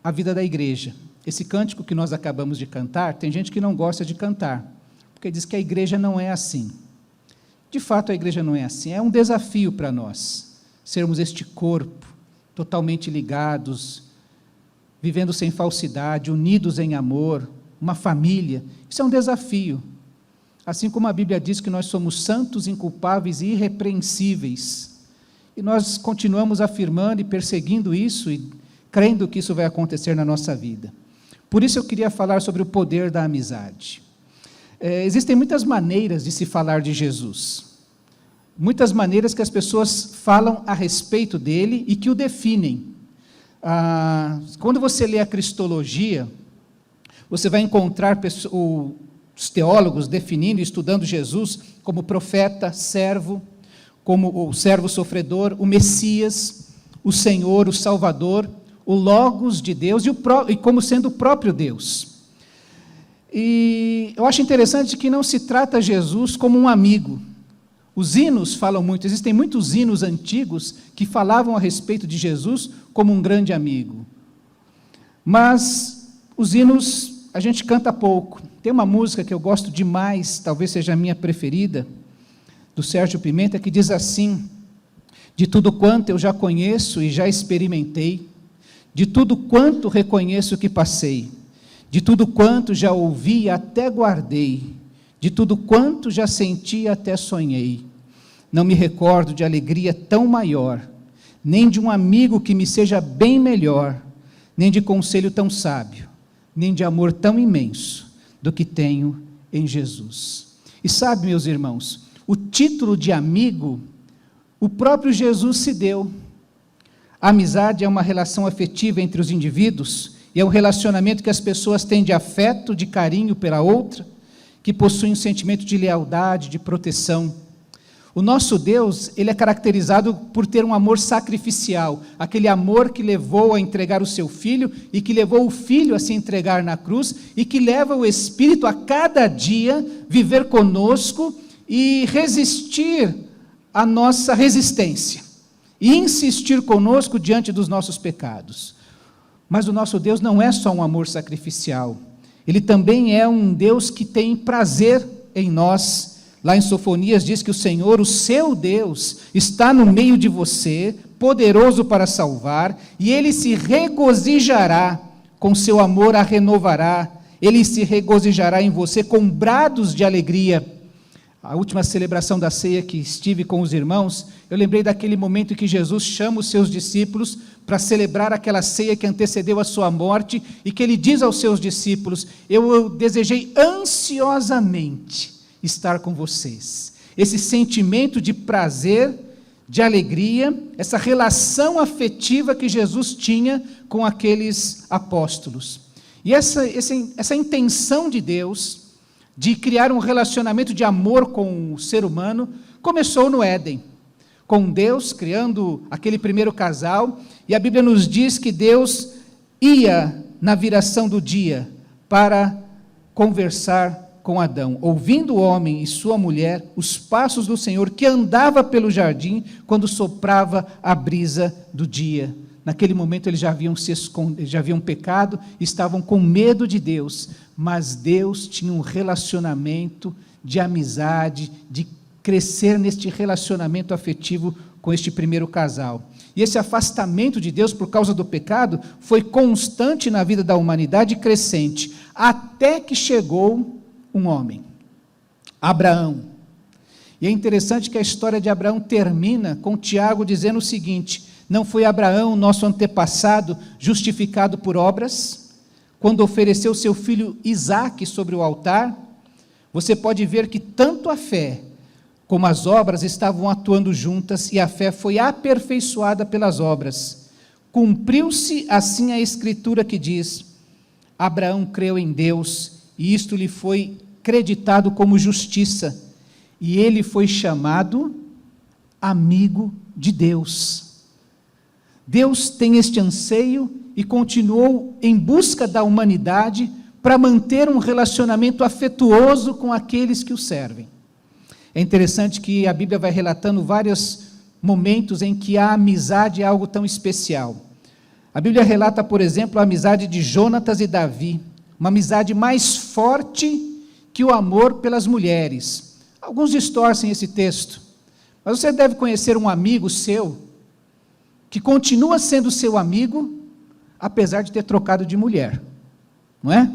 a vida da igreja. esse cântico que nós acabamos de cantar, tem gente que não gosta de cantar, porque diz que a igreja não é assim. De fato, a igreja não é assim. É um desafio para nós, sermos este corpo, totalmente ligados, vivendo sem falsidade, unidos em amor, uma família. Isso é um desafio. Assim como a Bíblia diz que nós somos santos, inculpáveis e irrepreensíveis. E nós continuamos afirmando e perseguindo isso e crendo que isso vai acontecer na nossa vida. Por isso eu queria falar sobre o poder da amizade. Existem muitas maneiras de se falar de Jesus. Muitas maneiras que as pessoas falam a respeito dele e que o definem. Quando você lê a Cristologia, você vai encontrar os teólogos definindo e estudando Jesus como profeta, servo, como o servo sofredor, o Messias, o Senhor, o Salvador, o Logos de Deus e como sendo o próprio Deus. E eu acho interessante que não se trata Jesus como um amigo. Os hinos falam muito, existem muitos hinos antigos que falavam a respeito de Jesus como um grande amigo. Mas os hinos a gente canta pouco. Tem uma música que eu gosto demais, talvez seja a minha preferida, do Sérgio Pimenta, que diz assim: de tudo quanto eu já conheço e já experimentei, de tudo quanto reconheço que passei, de tudo quanto já ouvi e até guardei, de tudo quanto já senti e até sonhei, não me recordo de alegria tão maior, nem de um amigo que me seja bem melhor, nem de conselho tão sábio, nem de amor tão imenso do que tenho em Jesus. E sabe, meus irmãos, o título de amigo, o próprio Jesus se deu. A amizade é uma relação afetiva entre os indivíduos e é um relacionamento que as pessoas têm de afeto, de carinho pela outra, que possuem um sentimento de lealdade, de proteção. O nosso Deus, ele é caracterizado por ter um amor sacrificial, aquele amor que levou a entregar o seu Filho e que levou o Filho a se entregar na cruz e que leva o Espírito a cada dia viver conosco e resistir à nossa resistência e insistir conosco diante dos nossos pecados. Mas o nosso Deus não é só um amor sacrificial, ele também é um Deus que tem prazer em nós. Lá em Sofonias diz que o Senhor, o seu Deus, está no meio de você, poderoso para salvar, e ele se regozijará, com seu amor a renovará, ele se regozijará em você com brados de alegria. A última celebração da ceia que estive com os irmãos, eu lembrei daquele momento em que Jesus chama os seus discípulos para celebrar aquela ceia que antecedeu a sua morte, e que ele diz aos seus discípulos: eu desejei ansiosamente estar com vocês. Esse sentimento de prazer, de alegria, essa relação afetiva que Jesus tinha com aqueles apóstolos. E essa intenção de Deus de criar um relacionamento de amor com o ser humano começou no Éden, com Deus criando aquele primeiro casal, e a Bíblia nos diz que Deus ia na viração do dia para conversar com Adão, ouvindo o homem e sua mulher os passos do Senhor que andava pelo jardim quando soprava a brisa do dia. Naquele momento eles já haviam pecado, estavam com medo de Deus, mas Deus tinha um relacionamento de amizade, de crescer neste relacionamento afetivo com este primeiro casal. E esse afastamento de Deus por causa do pecado foi constante na vida da humanidade e crescente, até que chegou um homem, Abraão. E é interessante que a história de Abraão termina com Tiago dizendo o seguinte: não foi Abraão, nosso antepassado, justificado por obras, quando ofereceu seu filho Isaque sobre o altar? Você pode ver que tanto a fé como as obras estavam atuando juntas, e a fé foi aperfeiçoada pelas obras. Cumpriu-se assim a escritura que diz: Abraão creu em Deus, e isto lhe foi creditado como justiça, e ele foi chamado amigo de Deus. Deus tem este anseio e continuou em busca da humanidade para manter um relacionamento afetuoso com aqueles que o servem. É interessante que a Bíblia vai relatando vários momentos em que a amizade é algo tão especial. A Bíblia relata, por exemplo, a amizade de Jonatas e Davi, uma amizade mais forte que o amor pelas mulheres. Alguns distorcem esse texto, mas você deve conhecer um amigo seu, que continua sendo seu amigo, apesar de ter trocado de mulher, não é?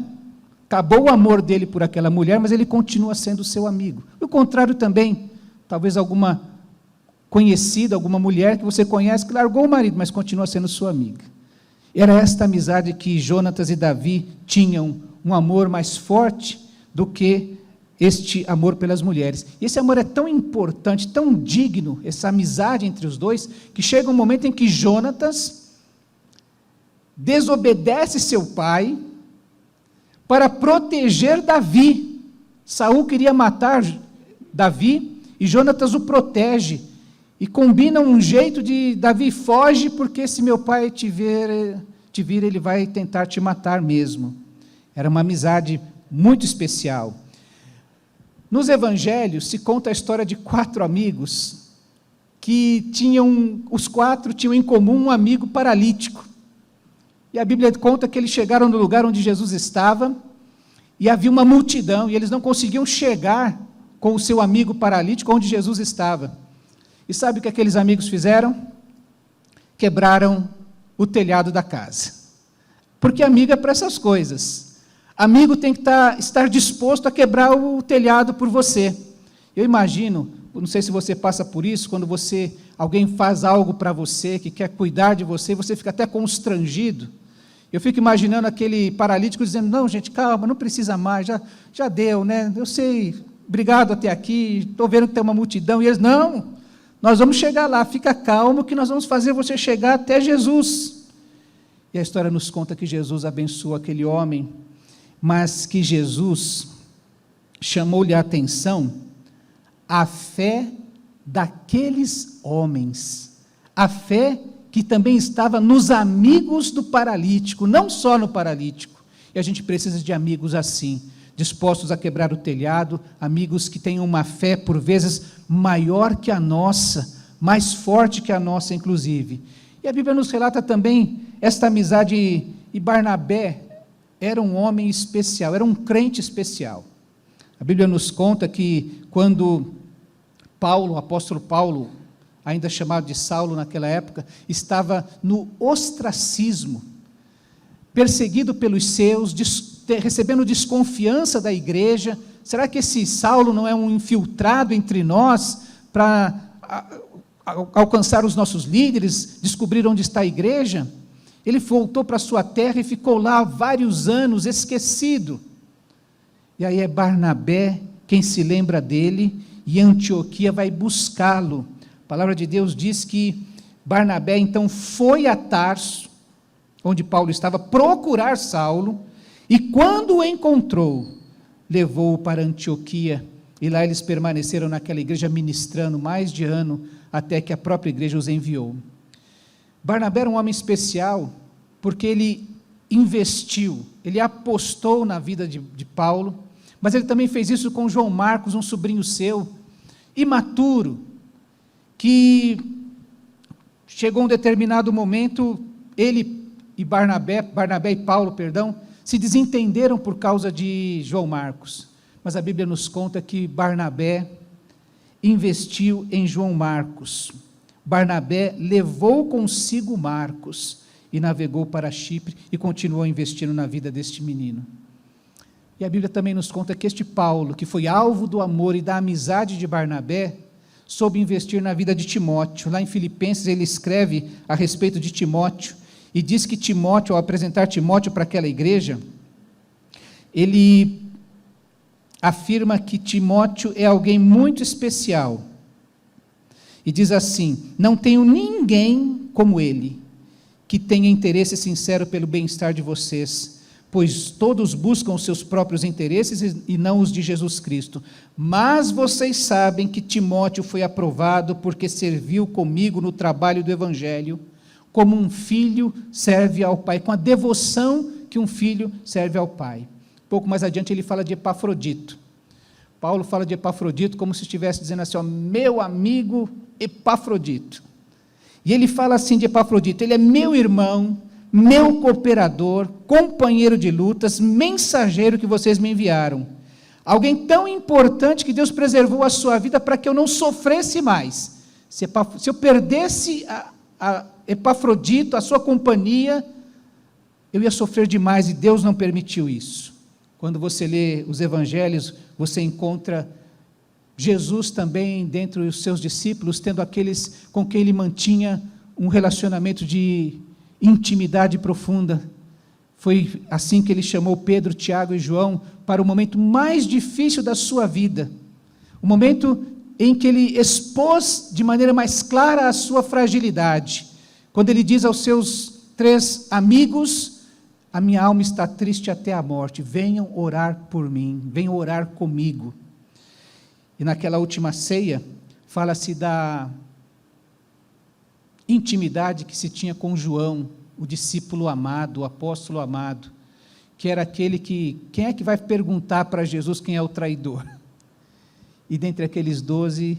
Acabou o amor dele por aquela mulher, mas ele continua sendo seu amigo. O contrário também, talvez alguma conhecida, alguma mulher que você conhece, que largou o marido, mas continua sendo sua amiga. Era esta amizade que Jonatas e Davi tinham, um amor mais forte do que este amor pelas mulheres. E esse amor é tão importante, tão digno, essa amizade entre os dois, que chega um momento em que Jonatas desobedece seu pai para proteger Davi. Saul queria matar Davi e Jonatas o protege e combina um jeito de Davi foge, porque se meu pai te vir, ele vai tentar te matar mesmo. Era uma amizade muito especial. Nos evangelhos se conta a história de 4 amigos que os 4 tinham em comum um amigo paralítico. E a Bíblia conta que eles chegaram no lugar onde Jesus estava e havia uma multidão e eles não conseguiam chegar com o seu amigo paralítico onde Jesus estava. E sabe o que aqueles amigos fizeram? Quebraram o telhado da casa. Porque amigo é para essas coisas. Amigo tem que estar disposto a quebrar o telhado por você. Eu imagino, não sei se você passa por isso, quando alguém faz algo para você, que quer cuidar de você, você fica até constrangido. Eu fico imaginando aquele paralítico dizendo, não, gente, calma, não precisa mais, já deu, né? Eu sei, obrigado até aqui, estou vendo que tem uma multidão. E eles, não, nós vamos chegar lá, fica calmo que nós vamos fazer você chegar até Jesus. E a história nos conta que Jesus abençoou aquele homem, mas que Jesus chamou-lhe a atenção a fé daqueles homens, a fé que também estava nos amigos do paralítico, não só no paralítico. E a gente precisa de amigos assim, dispostos a quebrar o telhado, amigos que tenham uma fé, por vezes, maior que a nossa, mais forte que a nossa, inclusive. E a Bíblia nos relata também esta amizade, e Barnabé era um homem especial, era um crente especial. A Bíblia nos conta que quando Paulo, o apóstolo Paulo, ainda chamado de Saulo naquela época, estava no ostracismo, perseguido pelos seus, recebendo desconfiança da igreja. Será que esse Saulo não é um infiltrado entre nós para alcançar os nossos líderes, descobrir onde está a igreja? Ele voltou para a sua terra e ficou lá vários anos, esquecido. E aí é Barnabé quem se lembra dele, e Antioquia vai buscá-lo. A palavra de Deus diz que Barnabé então foi a Tarso, onde Paulo estava, procurar Saulo, e quando o encontrou, levou-o para Antioquia, e lá eles permaneceram naquela igreja ministrando mais de ano, até que a própria igreja os enviou. Barnabé era um homem especial, porque ele investiu, ele apostou na vida de Paulo, mas ele também fez isso com João Marcos, um sobrinho seu, imaturo, que chegou um determinado momento, ele e Barnabé e Paulo, se desentenderam por causa de João Marcos, mas a Bíblia nos conta que Barnabé investiu em João Marcos. Barnabé levou consigo Marcos e navegou para Chipre e continuou investindo na vida deste menino. E a Bíblia também nos conta que este Paulo, que foi alvo do amor e da amizade de Barnabé, soube investir na vida de Timóteo. Lá em Filipenses ele escreve a respeito de Timóteo e diz que Timóteo, ao apresentar Timóteo para aquela igreja, ele afirma que Timóteo é alguém muito especial. E diz assim: não tenho ninguém como ele, que tenha interesse sincero pelo bem-estar de vocês, pois todos buscam os seus próprios interesses e não os de Jesus Cristo. Mas vocês sabem que Timóteo foi aprovado porque serviu comigo no trabalho do Evangelho, como um filho serve ao pai, com a devoção que um filho serve ao pai. Pouco mais adiante ele fala de Epafrodito. Paulo fala de Epafrodito como se estivesse dizendo assim, ó, meu amigo Epafrodito. E ele fala assim de Epafrodito: ele é meu irmão, meu cooperador, companheiro de lutas, mensageiro que vocês me enviaram. Alguém tão importante que Deus preservou a sua vida para que eu não sofresse mais. Se eu perdesse a Epafrodito, a sua companhia, eu ia sofrer demais e Deus não permitiu isso. Quando você lê os evangelhos, você encontra Jesus também, dentre os seus discípulos, tendo aqueles com quem ele mantinha um relacionamento de intimidade profunda. Foi assim que ele chamou Pedro, Tiago e João para o momento mais difícil da sua vida, o momento em que ele expôs de maneira mais clara a sua fragilidade, quando ele diz aos seus 3 amigos: a minha alma está triste até a morte, venham orar por mim, venham orar comigo. E naquela última ceia, fala-se da intimidade que se tinha com João, o discípulo amado, o apóstolo amado, que era aquele que, quem é que vai perguntar para Jesus quem é o traidor? E dentre aqueles 12,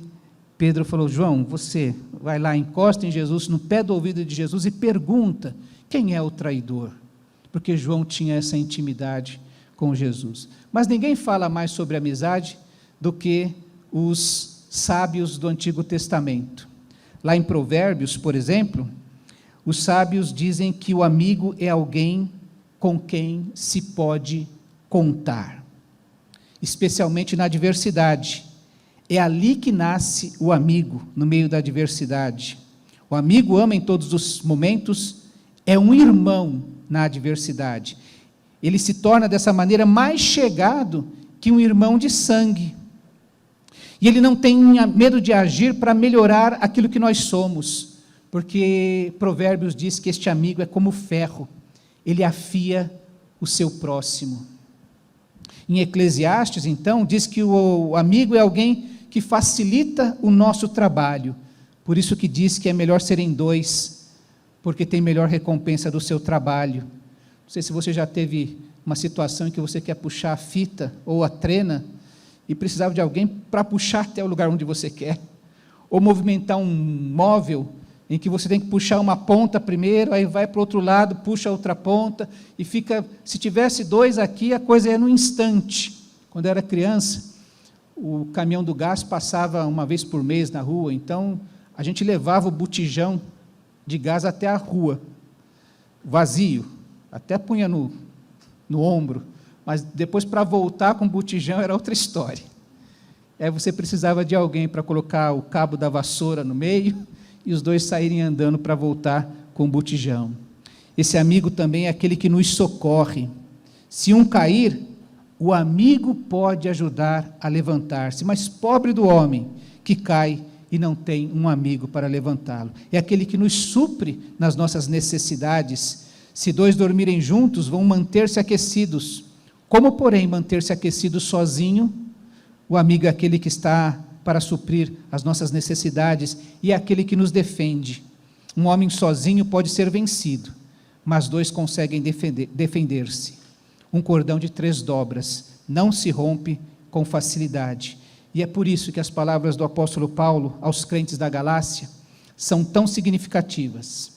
Pedro falou: João, você vai lá, encosta em Jesus, no pé do ouvido de Jesus e pergunta, quem é o traidor? Porque João tinha essa intimidade com Jesus. Mas ninguém fala mais sobre amizade do que os sábios do Antigo Testamento. Lá em Provérbios, por exemplo, os sábios dizem que o amigo é alguém com quem se pode contar, especialmente na adversidade. É ali que nasce o amigo, no meio da adversidade. O amigo ama em todos os momentos, é um irmão na adversidade. Ele se torna dessa maneira mais chegado que um irmão de sangue. E ele não tem medo de agir para melhorar aquilo que nós somos, porque Provérbios diz que este amigo é como ferro, ele afia o seu próximo. Em Eclesiastes, então, diz que o amigo é alguém que facilita o nosso trabalho, por isso que diz que é melhor serem 2, porque tem melhor recompensa do seu trabalho. Não sei se você já teve uma situação em que você quer puxar a fita ou a trena e precisava de alguém para puxar até o lugar onde você quer, ou movimentar um móvel em que você tem que puxar uma ponta primeiro, aí vai para o outro lado, puxa a outra ponta, e fica, se tivesse 2 aqui, a coisa é no instante. Quando eu era criança, o caminhão do gás passava uma vez por mês na rua, então a gente levava o botijão de gás até a rua, vazio, até punha no ombro, mas depois para voltar com o botijão era outra história. Aí você precisava de alguém para colocar o cabo da vassoura no meio, e os 2 saírem andando para voltar com o botijão. Esse amigo também é aquele que nos socorre. Se um cair, o amigo pode ajudar a levantar-se, mas pobre do homem que cai e não tem um amigo para levantá-lo. É aquele que nos supre nas nossas necessidades. Se 2 dormirem juntos, vão manter-se aquecidos. Como, porém, manter-se aquecido sozinho? O amigo é aquele que está para suprir as nossas necessidades e é aquele que nos defende. Um homem sozinho pode ser vencido, mas 2 conseguem defender-se. Um cordão de 3 dobras não se rompe com facilidade. E é por isso que as palavras do apóstolo Paulo aos crentes da Galácia são tão significativas.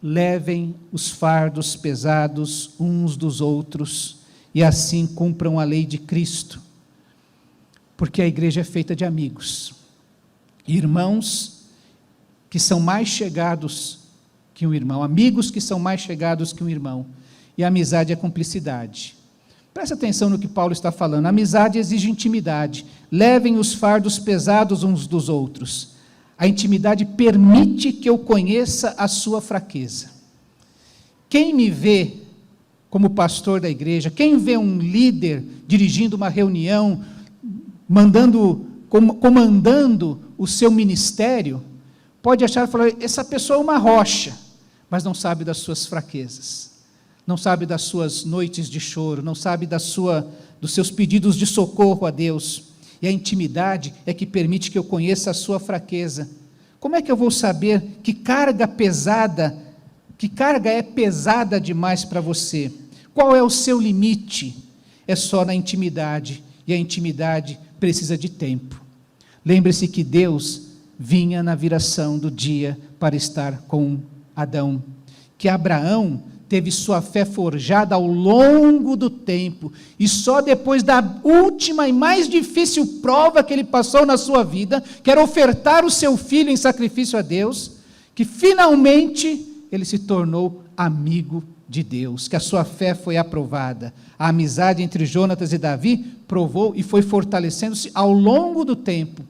Levem os fardos pesados uns dos outros e assim cumpram a lei de Cristo. Porque a igreja é feita de amigos, irmãos que são mais chegados que um irmão, amigos que são mais chegados que um irmão, e a amizade é cumplicidade. Presta atenção no que Paulo está falando, a amizade exige intimidade, levem os fardos pesados uns dos outros, a intimidade permite que eu conheça a sua fraqueza. Quem me vê como pastor da igreja, quem vê um líder dirigindo uma reunião, comandando o seu ministério, pode achar e falar, essa pessoa é uma rocha, mas não sabe das suas fraquezas, não sabe das suas noites de choro, não sabe dos seus pedidos de socorro a Deus, e a intimidade é que permite que eu conheça a sua fraqueza. Como é que eu vou saber que carga é pesada demais para você? Qual é o seu limite? É só na intimidade, e a intimidade precisa de tempo. Lembre-se que Deus vinha na viração do dia para estar com Adão, que Abraão teve sua fé forjada ao longo do tempo, e só depois da última e mais difícil prova que ele passou na sua vida, que era ofertar o seu filho em sacrifício a Deus, que finalmente ele se tornou amigo de Deus, que a sua fé foi aprovada. A amizade entre Jonatas e Davi provou e foi fortalecendo-se ao longo do tempo,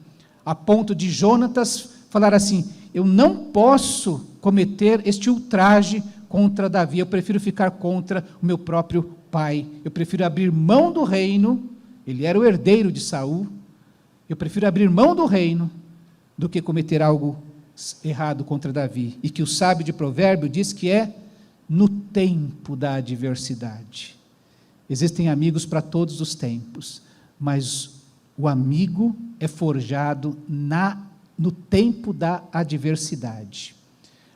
a ponto de Jonatas falar assim: eu não posso cometer este ultraje contra Davi, eu prefiro ficar contra o meu próprio pai, eu prefiro abrir mão do reino, ele era o herdeiro de Saul, eu prefiro abrir mão do reino, do que cometer algo errado contra Davi, e que o sábio de provérbio diz que é no tempo da adversidade. Existem amigos para todos os tempos, mas o amigo é forjado no tempo da adversidade.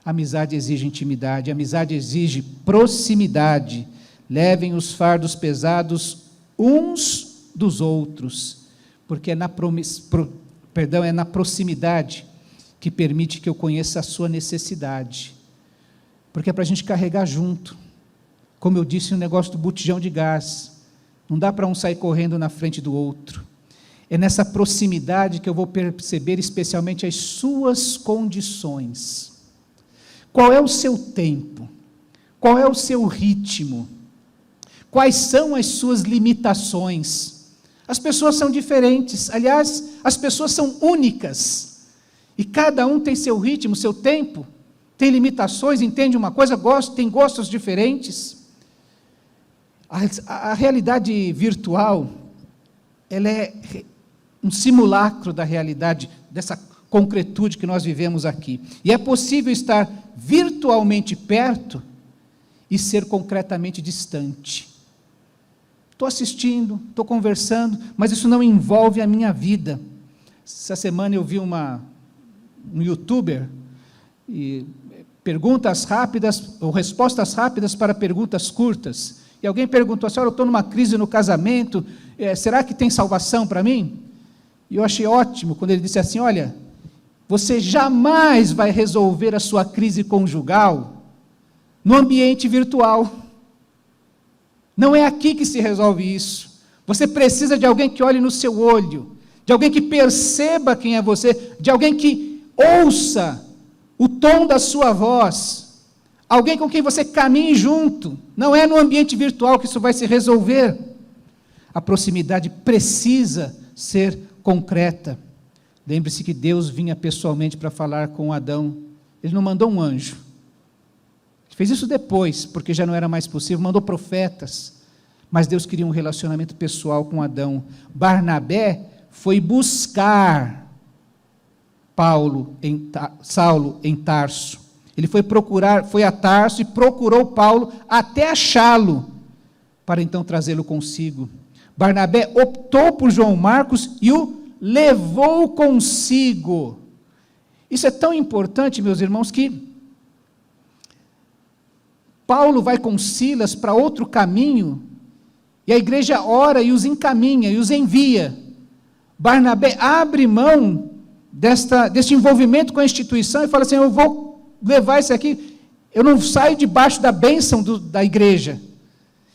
A amizade exige intimidade, a amizade exige proximidade. Levem os fardos pesados uns dos outros, porque é na proximidade que permite que eu conheça a sua necessidade, porque é para a gente carregar junto. Como eu disse no negócio do botijão de gás, não dá para um sair correndo na frente do outro. É nessa proximidade que eu vou perceber especialmente as suas condições. Qual é o seu tempo? Qual é o seu ritmo? Quais são as suas limitações? As pessoas são diferentes, aliás, as pessoas são únicas, e cada um tem seu ritmo, seu tempo, tem limitações, entende uma coisa, tem gostos diferentes. A realidade virtual, ela é um simulacro da realidade, dessa concretude que nós vivemos aqui. E é possível estar virtualmente perto e ser concretamente distante. Estou assistindo, estou conversando, mas isso não envolve a minha vida. Essa semana eu vi um youtuber, e perguntas rápidas, ou respostas rápidas para perguntas curtas. E alguém perguntou assim: olha, eu estou numa crise no casamento, será que tem salvação para mim? E eu achei ótimo quando ele disse assim: olha, você jamais vai resolver a sua crise conjugal no ambiente virtual. Não é aqui que se resolve isso. Você precisa de alguém que olhe no seu olho, de alguém que perceba quem é você, de alguém que ouça o tom da sua voz, alguém com quem você caminhe junto. Não é no ambiente virtual que isso vai se resolver. A proximidade precisa ser concreta. Lembre-se que Deus vinha pessoalmente para falar com Adão. Ele não mandou um anjo. Ele fez isso depois, porque já não era mais possível, mandou profetas. Mas Deus queria um relacionamento pessoal com Adão. Barnabé foi buscar Saulo em Tarso. Ele foi a Tarso e procurou Paulo até achá-lo, para então trazê-lo consigo. Barnabé optou por João Marcos e o levou consigo. Isso é tão importante, meus irmãos, que Paulo vai com Silas para outro caminho, e a igreja ora e os encaminha, e os envia. Barnabé abre mão deste envolvimento com a instituição e fala assim: eu vou levar isso aqui, eu não saio debaixo da bênção da igreja,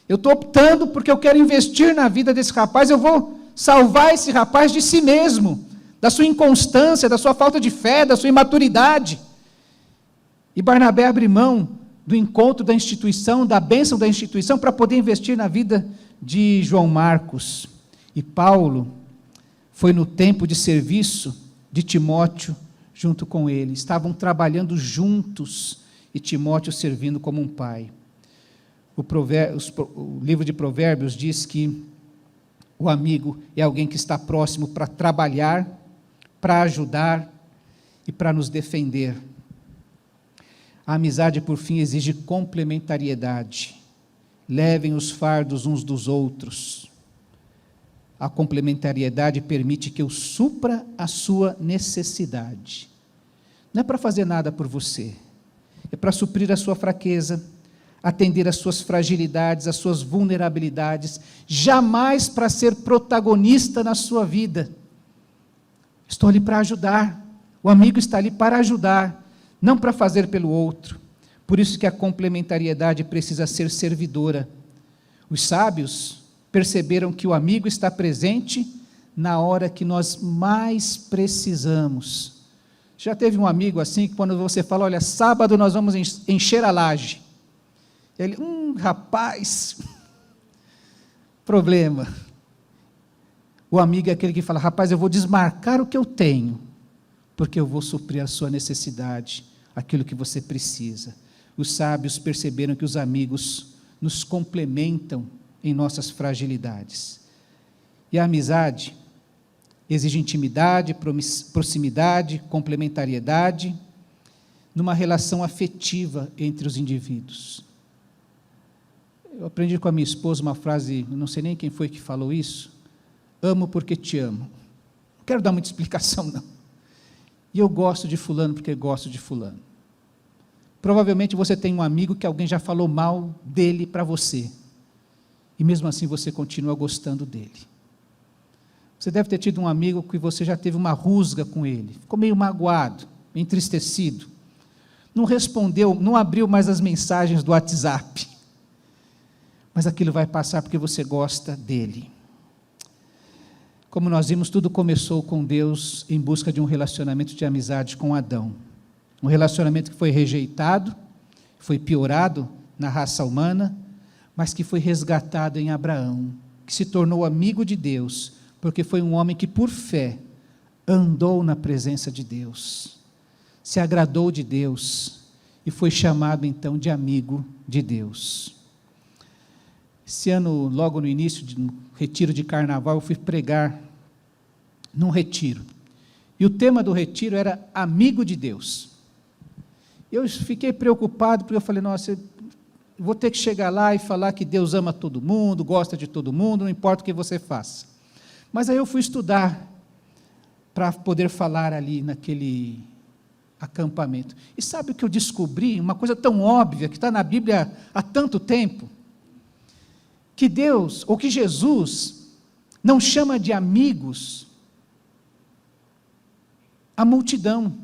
eu estou optando porque eu quero investir na vida desse rapaz, eu vou salvar esse rapaz de si mesmo, da sua inconstância, da sua falta de fé, da sua imaturidade. E Barnabé abre mão do encontro da instituição, da bênção da instituição, para poder investir na vida de João Marcos. E Paulo foi no tempo de serviço de Timóteo junto com ele. Estavam trabalhando juntos e Timóteo servindo como um pai. O livro de Provérbios diz que o amigo é alguém que está próximo para trabalhar, para ajudar e para nos defender. A amizade, por fim, exige complementariedade. Levem os fardos uns dos outros. A complementariedade permite que eu supra a sua necessidade. Não é para fazer nada por você, é para suprir a sua fraqueza, atender às suas fragilidades, às suas vulnerabilidades, jamais para ser protagonista na sua vida. Estou ali para ajudar, o amigo está ali para ajudar, não para fazer pelo outro. Por isso que a complementariedade precisa ser servidora. Os sábios perceberam que o amigo está presente na hora que nós mais precisamos. Já teve um amigo assim, que quando você fala, olha, sábado nós vamos encher a laje. Ele, rapaz, problema. O amigo é aquele que fala, rapaz, eu vou desmarcar o que eu tenho, porque eu vou suprir a sua necessidade, aquilo que você precisa. Os sábios perceberam que os amigos nos complementam em nossas fragilidades. E a amizade exige intimidade, proximidade, complementariedade, numa relação afetiva entre os indivíduos. Eu aprendi com a minha esposa uma frase, não sei nem quem foi que falou isso, amo porque te amo. Não quero dar muita explicação, não. E eu gosto de fulano porque gosto de fulano. Provavelmente você tem um amigo que alguém já falou mal dele para você, e mesmo assim você continua gostando dele. Você deve ter tido um amigo que você já teve uma rusga com ele, ficou meio magoado, entristecido, não respondeu, não abriu mais as mensagens do WhatsApp, mas aquilo vai passar porque você gosta dele. Como nós vimos, tudo começou com Deus em busca de um relacionamento de amizade com Adão, um relacionamento que foi rejeitado, foi piorado na raça humana, mas que foi resgatado em Abraão, que se tornou amigo de Deus, porque foi um homem que, por fé, andou na presença de Deus, se agradou de Deus, e foi chamado, então, de amigo de Deus. Esse ano, logo no início do retiro de carnaval, eu fui pregar num retiro, e o tema do retiro era amigo de Deus. Eu fiquei preocupado, porque eu falei, nossa, vou ter que chegar lá e falar que Deus ama todo mundo, gosta de todo mundo, não importa o que você faça. Mas aí eu fui estudar para poder falar ali naquele acampamento. E sabe o que eu descobri? Uma coisa tão óbvia, que está na Bíblia há tanto tempo, que Deus, ou que Jesus, não chama de amigos a multidão.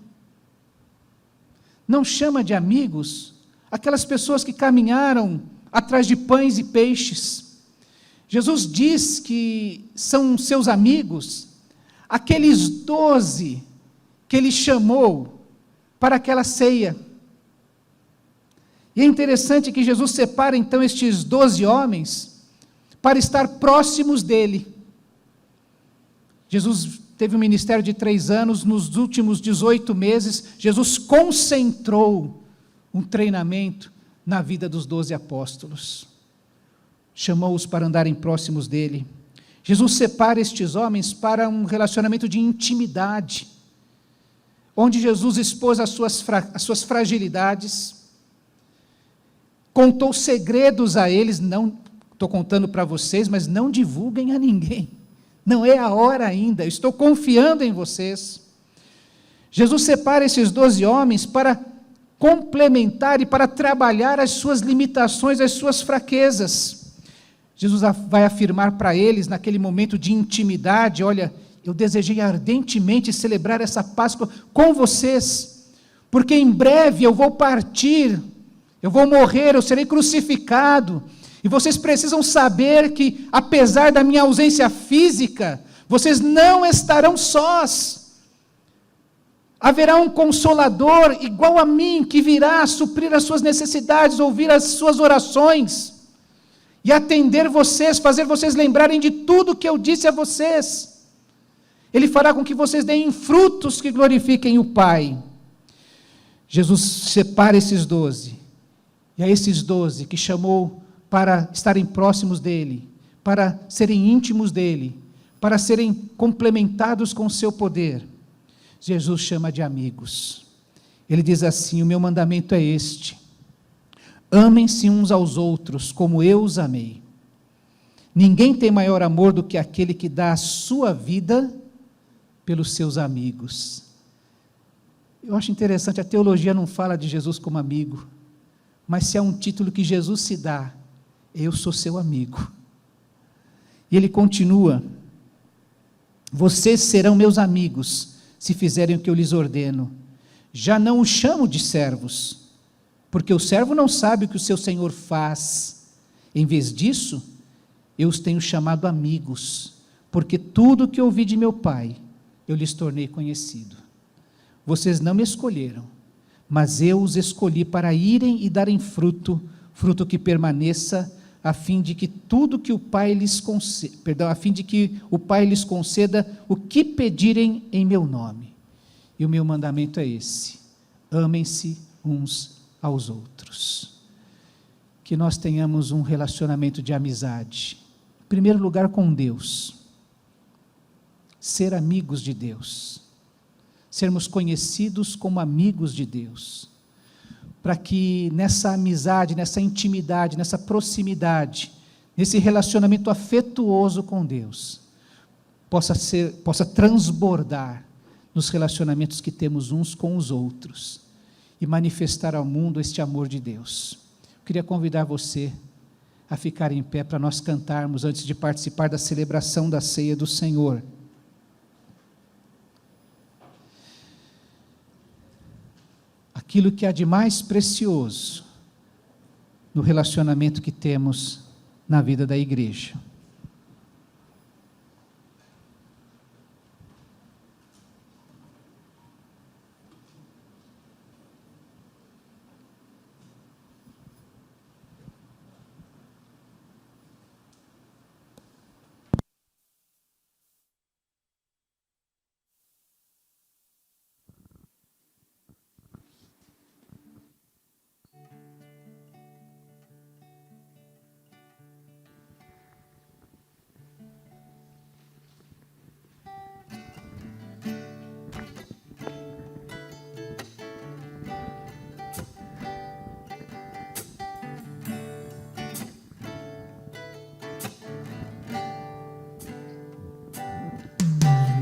Não chama de amigos aquelas pessoas que caminharam atrás de pães e peixes. Jesus diz que são seus amigos aqueles 12 que ele chamou para aquela ceia. E é interessante que Jesus separa então estes 12 homens para estar próximos dele. Jesus teve um ministério de 3 anos, nos últimos 18 meses, Jesus concentrou um treinamento na vida dos 12 apóstolos. Chamou-os para andarem próximos dele. Jesus separa estes homens para um relacionamento de intimidade, onde Jesus expôs as suas fragilidades, contou segredos a eles, não estou contando para vocês, mas não divulguem a ninguém. Não é a hora ainda, estou confiando em vocês. Jesus separa esses 12 homens para complementar e para trabalhar as suas limitações, as suas fraquezas. Jesus vai afirmar para eles, naquele momento de intimidade, olha, eu desejei ardentemente celebrar essa Páscoa com vocês, porque em breve eu vou partir, eu vou morrer, eu serei crucificado, e vocês precisam saber que, apesar da minha ausência física, vocês não estarão sós. Haverá um Consolador igual a mim, que virá suprir as suas necessidades, ouvir as suas orações, e atender vocês, fazer vocês lembrarem de tudo que eu disse a vocês. Ele fará com que vocês deem frutos que glorifiquem o Pai. Jesus separa esses 12, e a esses 12 que chamou para estarem próximos dele, para serem íntimos dele, para serem complementados com o seu poder, Jesus chama de amigos. Ele diz assim: o meu mandamento é este: amem-se uns aos outros como eu os amei. Ninguém tem maior amor do que aquele que dá a sua vida pelos seus amigos. Eu acho interessante, a teologia não fala de Jesus como amigo, mas se há um título que Jesus se dá, eu sou seu amigo. E ele continua: vocês serão meus amigos, se fizerem o que eu lhes ordeno. Já não os chamo de servos, porque o servo não sabe o que o seu senhor faz. Em vez disso, eu os tenho chamado amigos, porque tudo o que ouvi de meu Pai, eu lhes tornei conhecido. Vocês não me escolheram, mas eu os escolhi para irem e darem fruto, fruto que permaneça, a fim de que tudo que o Pai lhes conceda, a fim de que o Pai lhes conceda o que pedirem em meu nome. E o meu mandamento é esse: amem-se uns aos outros. Que nós tenhamos um relacionamento de amizade, em primeiro lugar com Deus, ser amigos de Deus, sermos conhecidos como amigos de Deus, para que nessa amizade, nessa intimidade, nessa proximidade, nesse relacionamento afetuoso com Deus, possa transbordar nos relacionamentos que temos uns com os outros e manifestar ao mundo este amor de Deus. Eu queria convidar você a ficar em pé para nós cantarmos antes de participar da celebração da ceia do Senhor. Aquilo que há de mais precioso no relacionamento que temos na vida da igreja.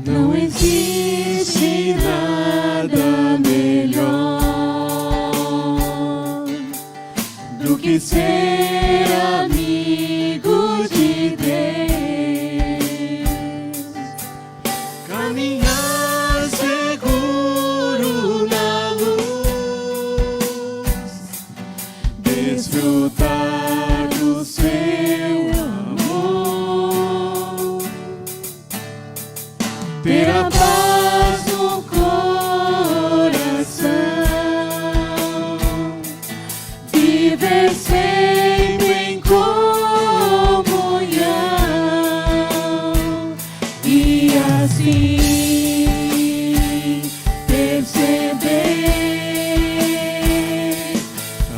Não existe nada melhor do que ser amigo de Deus, caminhar seguro na luz, desfrutar do seu amor, ter a paz no coração, viver sempre em comunhão e assim perceber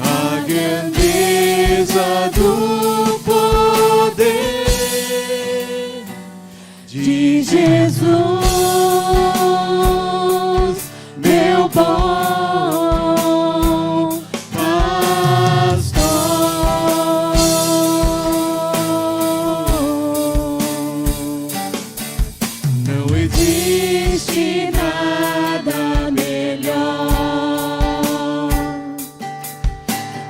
a grandeza do poder de Jesus, meu bom pastor. Não existe nada melhor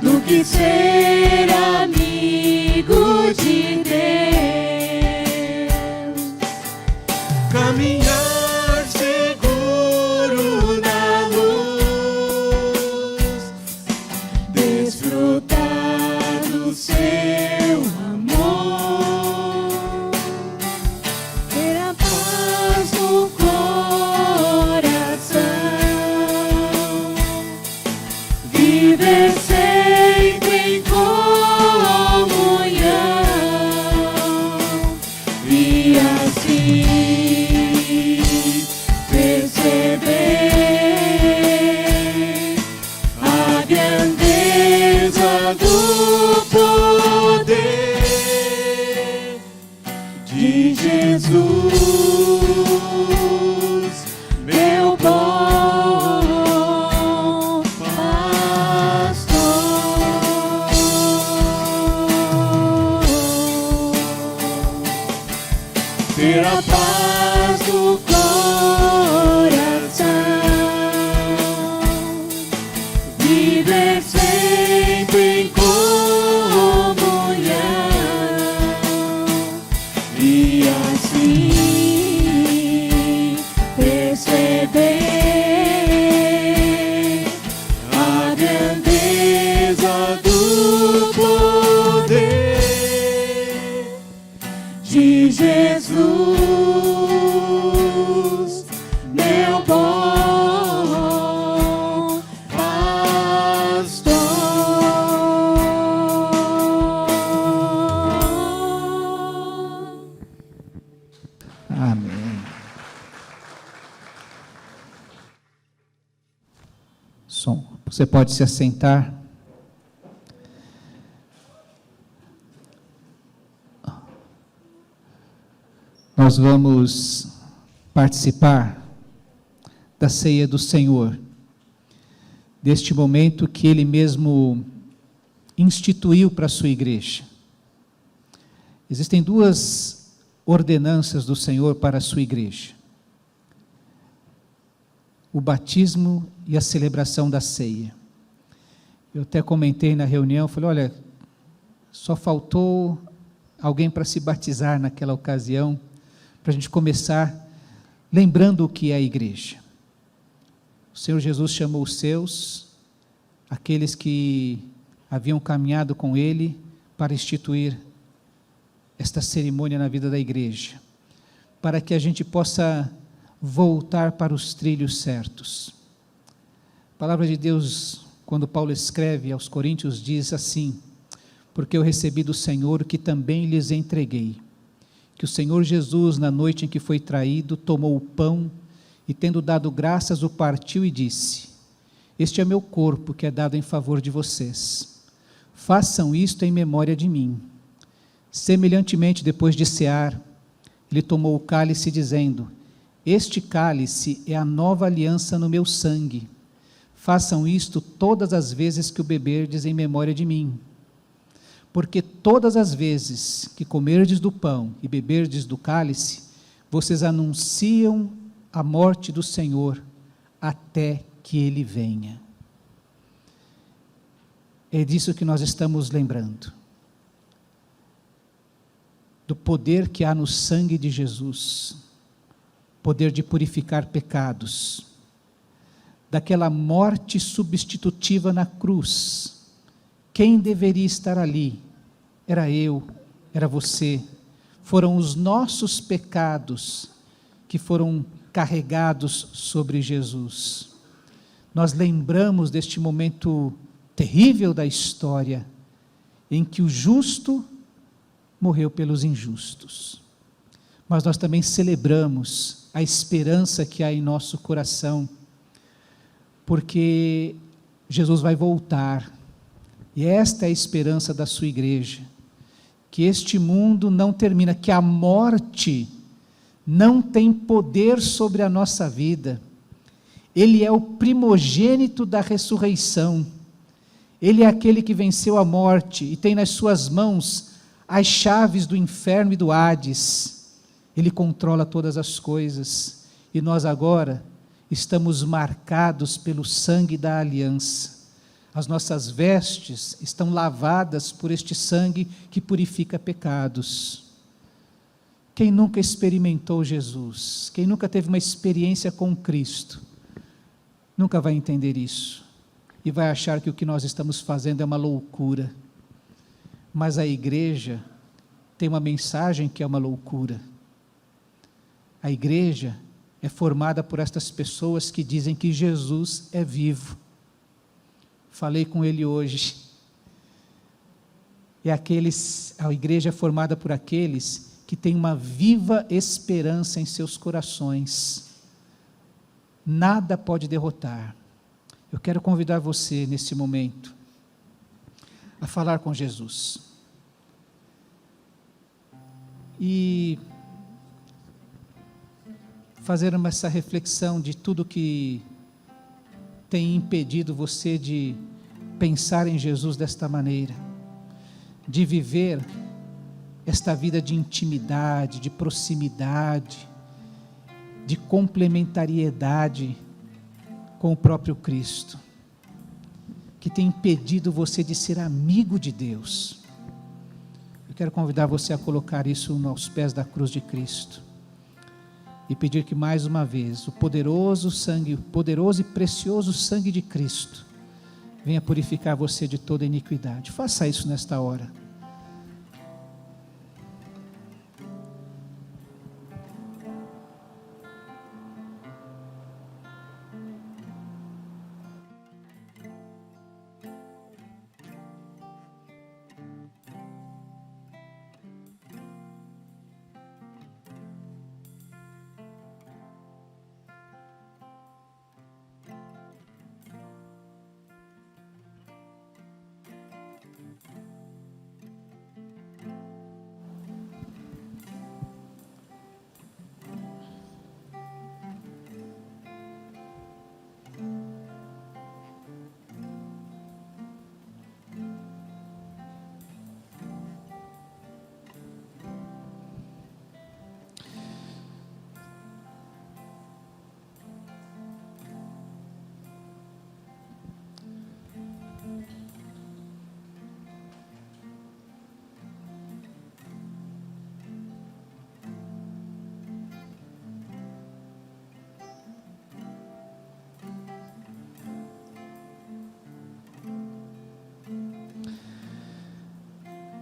do que ser amigo de Deus, caminhar seguro na luz, desfrutar do seu amor, ter a paz no coração, viver sempre em comunhão e assim perceber a grandeza do poder de Jesus, meu bom pastor. Ter a paz do coração, viver sempre em comunhão e assim perceber a grandeza Você pode se assentar. Nós vamos participar da ceia do Senhor, deste momento que Ele mesmo instituiu para a sua igreja. Existem duas ordenanças do Senhor para a sua igreja: o batismo e a celebração da ceia. Eu até comentei na reunião, falei, olha, só faltou alguém para se batizar naquela ocasião, para a gente começar lembrando o que é a igreja. O Senhor Jesus chamou os seus, aqueles que haviam caminhado com Ele, para instituir esta cerimônia na vida da igreja, para que a gente possa voltar para os trilhos certos. A palavra de Deus, quando Paulo escreve aos Coríntios, diz assim: porque eu recebi do Senhor o que também lhes entreguei, que o Senhor Jesus, na noite em que foi traído, tomou o pão e, tendo dado graças, o partiu e disse: este é meu corpo que é dado em favor de vocês. Façam isto em memória de mim. Semelhantemente, depois de cear, ele tomou o cálice, dizendo: este cálice é a nova aliança no meu sangue. Façam isto todas as vezes que o beberdes em memória de mim. Porque todas as vezes que comerdes do pão e beberdes do cálice, vocês anunciam a morte do Senhor até que Ele venha. É disso que nós estamos lembrando. Do poder que há no sangue de Jesus, poder de purificar pecados, daquela morte substitutiva na cruz. Quem deveria estar ali? Era eu, era você. Foram os nossos pecados que foram carregados sobre Jesus. Nós lembramos deste momento terrível da história, em que o justo morreu pelos injustos. Mas nós também celebramos a esperança que há em nosso coração, porque Jesus vai voltar. E esta é a esperança da sua igreja, que este mundo não termina, que a morte não tem poder sobre a nossa vida. Ele é o primogênito da ressurreição. Ele é aquele que venceu a morte e tem nas suas mãos as chaves do inferno e do Hades. Ele controla todas as coisas. E nós agora estamos marcados pelo sangue da aliança. As nossas vestes estão lavadas por este sangue que purifica pecados. Quem nunca experimentou Jesus, quem nunca teve uma experiência com Cristo, nunca vai entender isso. E vai achar que o que nós estamos fazendo é uma loucura. Mas a igreja tem uma mensagem que é uma loucura. A igreja é formada por estas pessoas que dizem que Jesus é vivo. Falei com ele hoje. A igreja é formada por aqueles que têm uma viva esperança em seus corações. Nada pode derrotar. Eu quero convidar você, nesse momento, a falar com Jesus. E fazer essa reflexão de tudo que tem impedido você de pensar em Jesus desta maneira, de viver esta vida de intimidade, de proximidade, de complementariedade com o próprio Cristo, que tem impedido você de ser amigo de Deus. Eu quero convidar você a colocar isso aos pés da cruz de Cristo e pedir que mais uma vez o poderoso sangue, o poderoso e precioso sangue de Cristo venha purificar você de toda iniquidade. Faça isso nesta hora.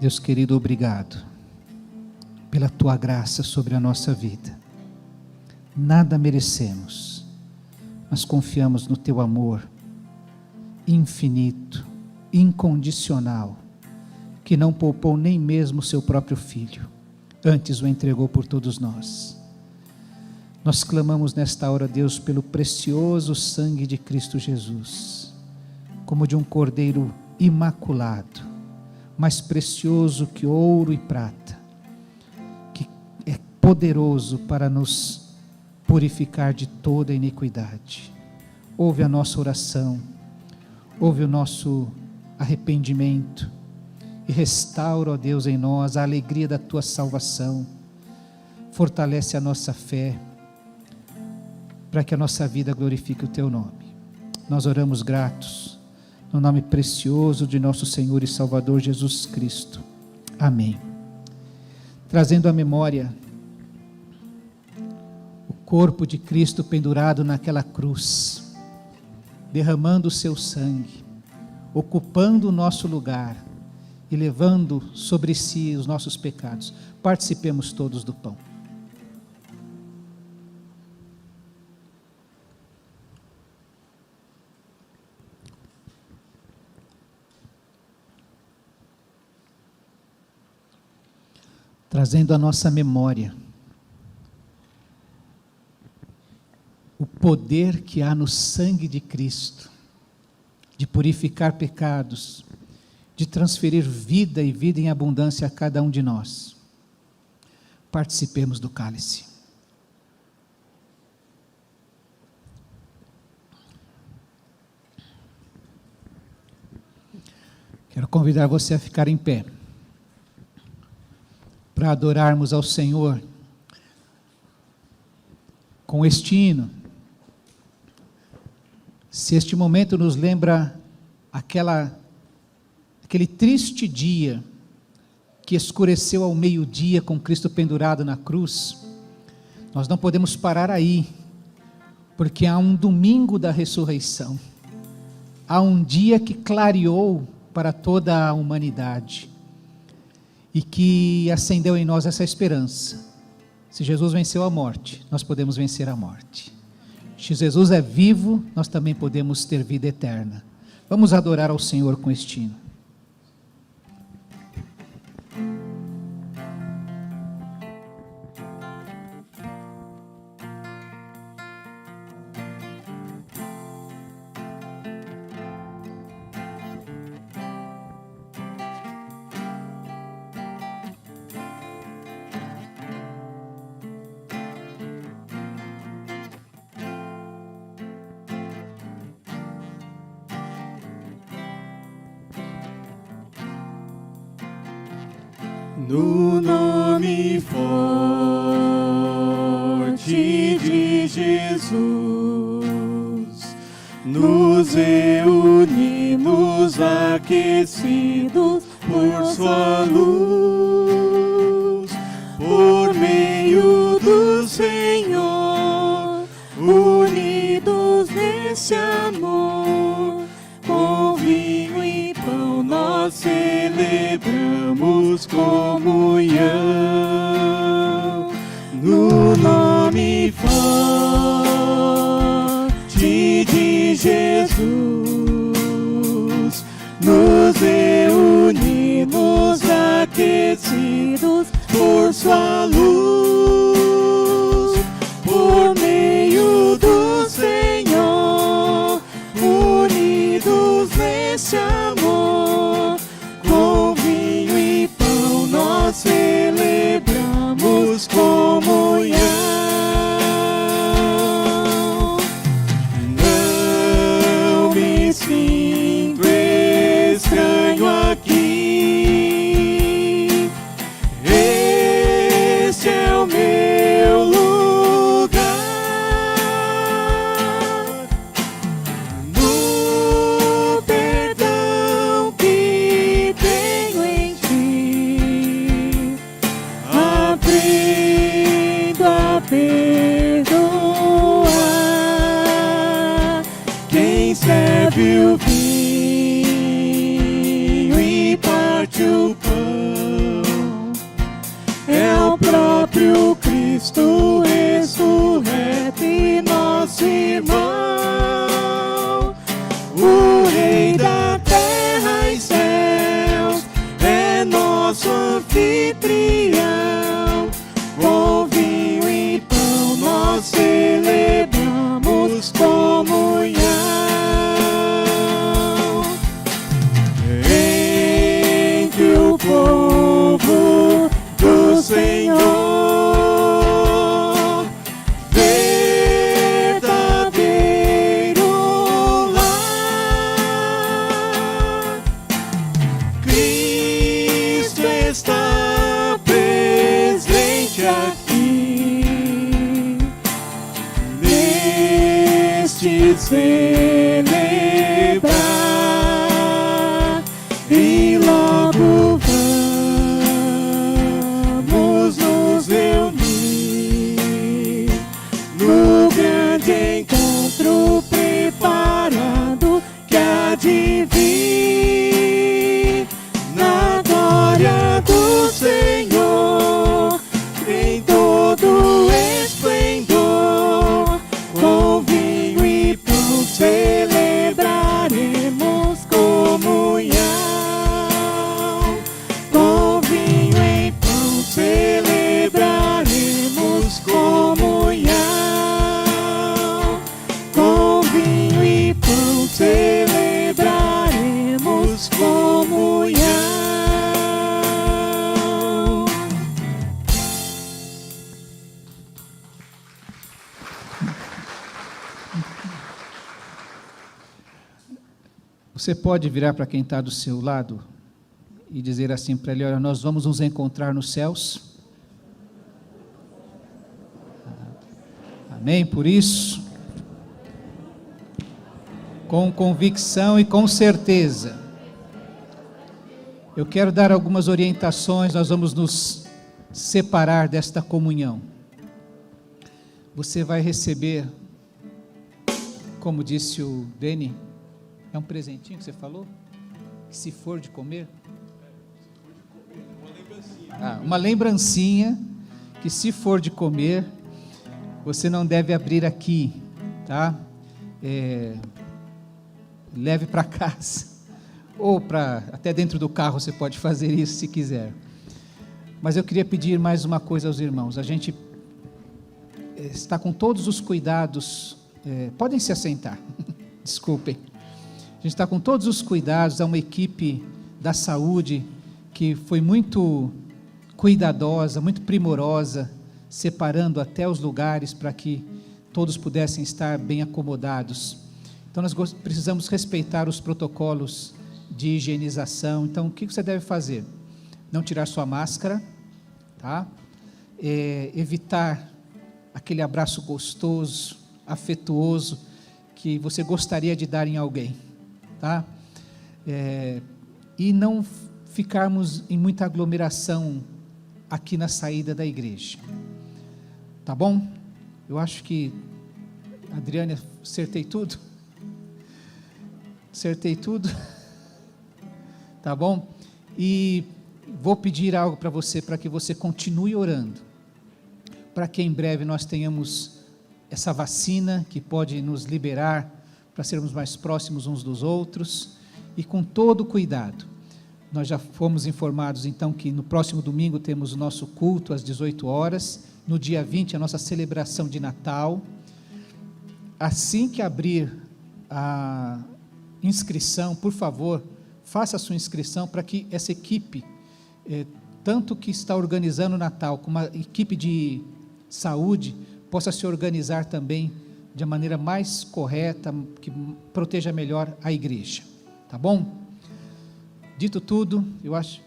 Deus querido, obrigado pela tua graça sobre a nossa vida. Nada merecemos, mas confiamos no teu amor infinito, incondicional, que não poupou nem mesmo o seu próprio filho, antes o entregou por todos nós. Nós clamamos nesta hora, Deus, pelo precioso sangue de Cristo Jesus, como de um cordeiro imaculado, mais precioso que ouro e prata, que é poderoso para nos purificar de toda iniquidade. Ouve a nossa oração, ouve o nosso arrependimento e restaura, ó Deus, em nós a alegria da tua salvação. Fortalece a nossa fé, para que a nossa vida glorifique o teu nome. Nós oramos gratos, no nome precioso de nosso Senhor e Salvador Jesus Cristo. Amém. Trazendo à memória o corpo de Cristo pendurado naquela cruz, derramando o seu sangue, ocupando o nosso lugar e levando sobre si os nossos pecados. Participemos todos do pão. Trazendo à nossa memória o poder que há no sangue de Cristo, de purificar pecados, de transferir vida e vida em abundância a cada um de nós. Participemos do cálice. Quero convidar você a ficar em pé, para adorarmos ao Senhor com este hino. Se este momento nos lembra aquele triste dia que escureceu ao meio-dia com Cristo pendurado na cruz, nós não podemos parar aí, porque há um domingo da ressurreição, há um dia que clareou para toda a humanidade, e que acendeu em nós essa esperança. Se Jesus venceu a morte, nós podemos vencer a morte. Se Jesus é vivo, nós também podemos ter vida eterna. Vamos adorar ao Senhor com este hino. No nome forte de Jesus, nos reunimos aquecidos por sua luz, por meio do Senhor, unidos nesse amor, com vinho e pão nós celebramos comunhão. No nome forte de Jesus, nos reunimos aquecidos por sua luz, por meio do Senhor, unidos nesse amor, com vinho e pão nós celebramos comunhão. Não me sinto estranho aqui, este Cristo ressurreto e nosso irmão, o Rei da terra e céus, é nosso anfitrião. Com vinho e pão nós celebramos comunhão. Entre o povo do Senhor, verdadeiro lar, Cristo está presente aqui, neste celebrar, e logo vamos nos reunir no grande encontro preparado que há de vir, na glória do Senhor, em todo esplendor. Com vinho e pão celebraremos comunhão. Com vinho e pão celebraremos comunhão. Com vinho e pão celebraremos comunhão. Você pode virar para quem está do seu lado e dizer assim para ele: olha, nós vamos nos encontrar nos céus. Amém? Por isso, com convicção e com certeza, eu quero dar algumas orientações. Nós vamos nos separar desta comunhão. Você vai receber, como disse o Deni, é um presentinho que você falou? Se for de comer? Uma lembrancinha que, se for de comer, você não deve abrir aqui, tá? Leve para casa, ou até dentro do carro você pode fazer isso se quiser. Mas eu queria pedir mais uma coisa aos irmãos. A gente está com todos os cuidados, podem se assentar, desculpem. A gente está com todos os cuidados, é uma equipe da saúde que foi muito cuidadosa, muito primorosa, separando até os lugares para que todos pudessem estar bem acomodados. Então nós precisamos respeitar os protocolos de higienização. Então o que você deve fazer? Não tirar sua máscara, tá? Evitar aquele abraço gostoso, afetuoso, que você gostaria de dar em alguém. Tá? E não ficarmos em muita aglomeração aqui na saída da igreja. Tá bom? Eu acho que, Adriane, acertei tudo? Acertei tudo? Tá bom? E vou pedir algo para você, para que você continue orando, para que em breve nós tenhamos essa vacina que pode nos liberar para sermos mais próximos uns dos outros, e com todo cuidado. Nós já fomos informados, então, que no próximo domingo temos o nosso culto às 18 horas, no dia 20 a nossa celebração de Natal. Assim que abrir a inscrição, por favor, faça a sua inscrição para que essa equipe, tanto que está organizando o Natal, como a equipe de saúde, possa se organizar também de maneira mais correta, que proteja melhor a igreja, tá bom? Dito tudo, eu acho...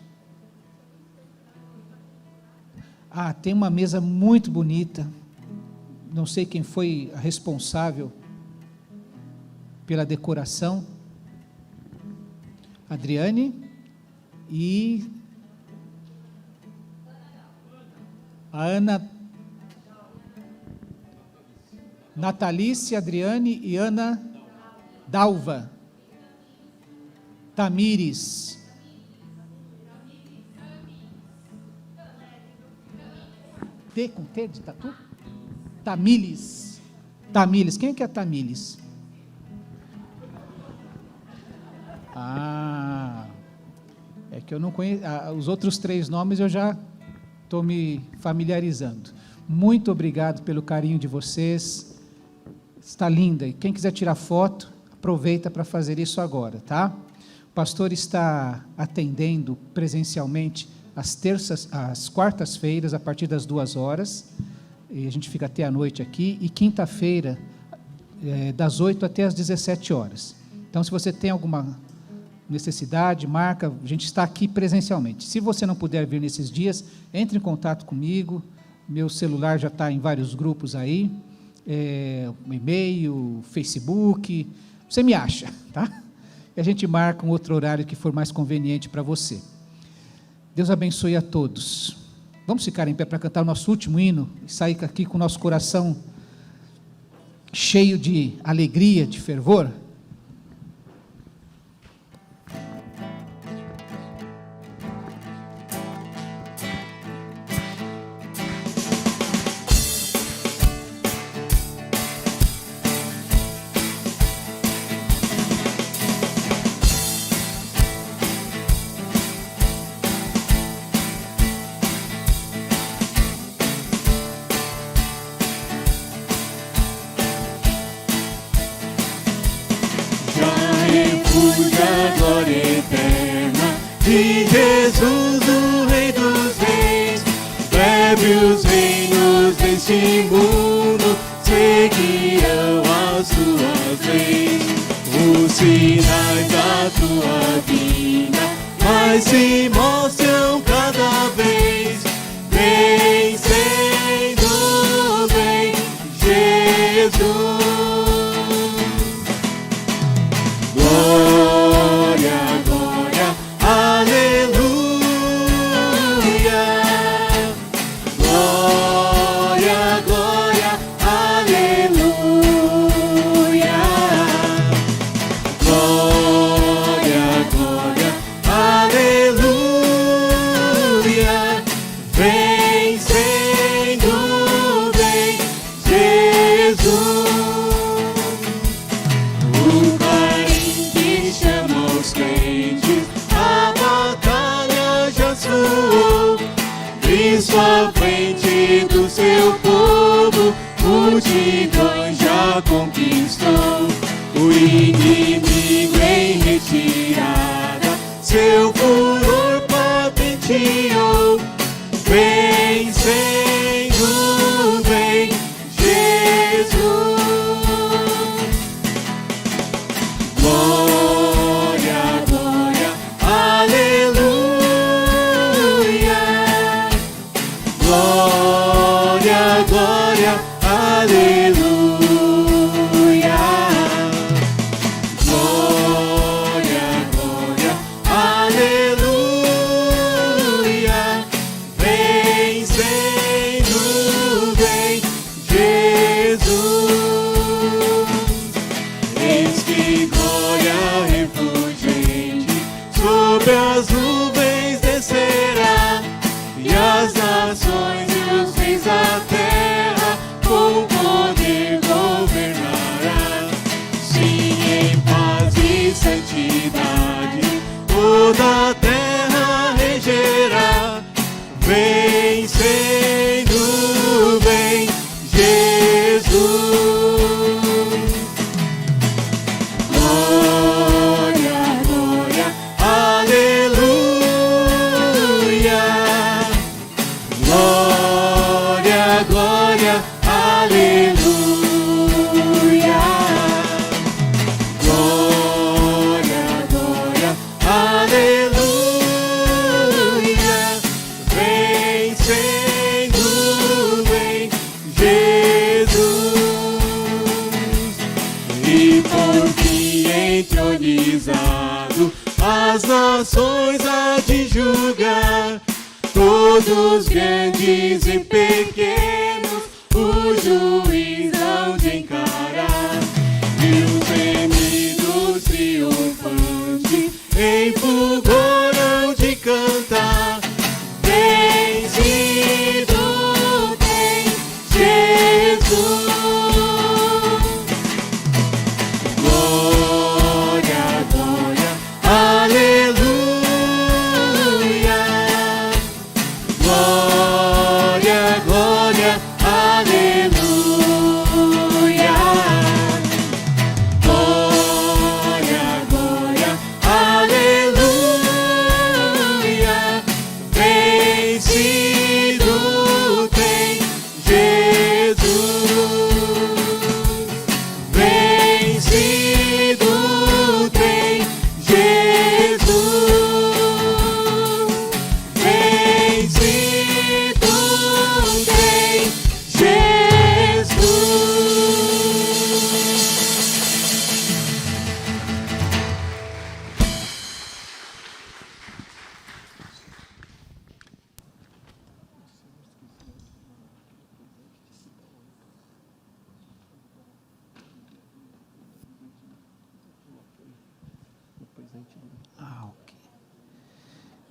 tem uma mesa muito bonita, não sei quem foi a responsável pela decoração, Adriane e a Ana, Natalice, Adriane e Ana Dalva, Tamires, T com T de tatu? Tamílis. Tamílis. Quem é que é Tamílis? É que eu não conheço. Os outros 3 nomes eu já estou me familiarizando. Muito obrigado pelo carinho de vocês. Está linda. E quem quiser tirar foto, aproveita para fazer isso agora, tá? O pastor está atendendo presencialmente às quartas-feiras, a partir das 2h, e a gente fica até a noite aqui, e quinta-feira, das 8 até as 17h. Então, se você tem alguma necessidade, marca, a gente está aqui presencialmente. Se você não puder vir nesses dias, entre em contato comigo, meu celular já está em vários grupos aí, e-mail, Facebook, você me acha, tá? E a gente marca um outro horário que for mais conveniente para você. Deus abençoe a todos. Vamos ficar em pé para cantar o nosso último hino e sair aqui com o nosso coração cheio de alegria, de fervor? De Jesus, o Rei dos Reis, breve os reinos deste mundo seguirão as tuas leis. Os sinais da tua vinda mais se mostram cada vez. Vem sendo, vem Jesus. Cristo à frente do seu povo, multidões já conquistou. O inimigo em retirada, seu furor patenteou. Vem sendo, vem Jesus. Glória, glória, aleluia. Glória, glória, aleluia. Glória, glória, aleluia. Vem sendo, vem Jesus. Eis que glória refulgente sobre as nuvens descerá, e as nações e os reis da terra com poder governará. Sim, em paz e santidade toda a terra regerá. Vem sendo, vem Jesus. Glória, glória, aleluia. Glória, glória, aleluia. Glória, glória, aleluia. Vem sendo, vem Jesus. E por fim entronizado, as nações há de julgar, todos grandes e pequenos, o juiz hão de encarar. E os remidos triunfantes em fulgor hão de cantar. Vencido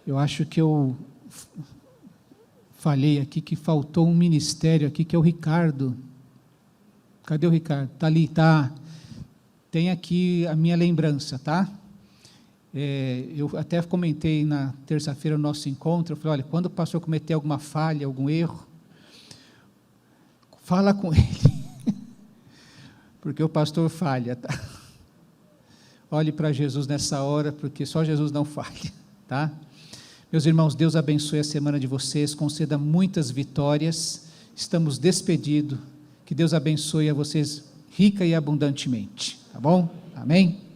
Eu acho que eu falei aqui que faltou um ministério aqui, que é o Ricardo. Cadê o Ricardo? Está ali, tá. Tem aqui a minha lembrança, tá? Eu até comentei na terça-feira no nosso encontro, eu falei, olha, quando o pastor cometer alguma falha, algum erro, fala com ele, porque o pastor falha, tá? Olhe para Jesus nessa hora, porque só Jesus não falha, tá? Meus irmãos, Deus abençoe a semana de vocês, conceda muitas vitórias, estamos despedidos, que Deus abençoe a vocês rica e abundantemente, tá bom? Amém?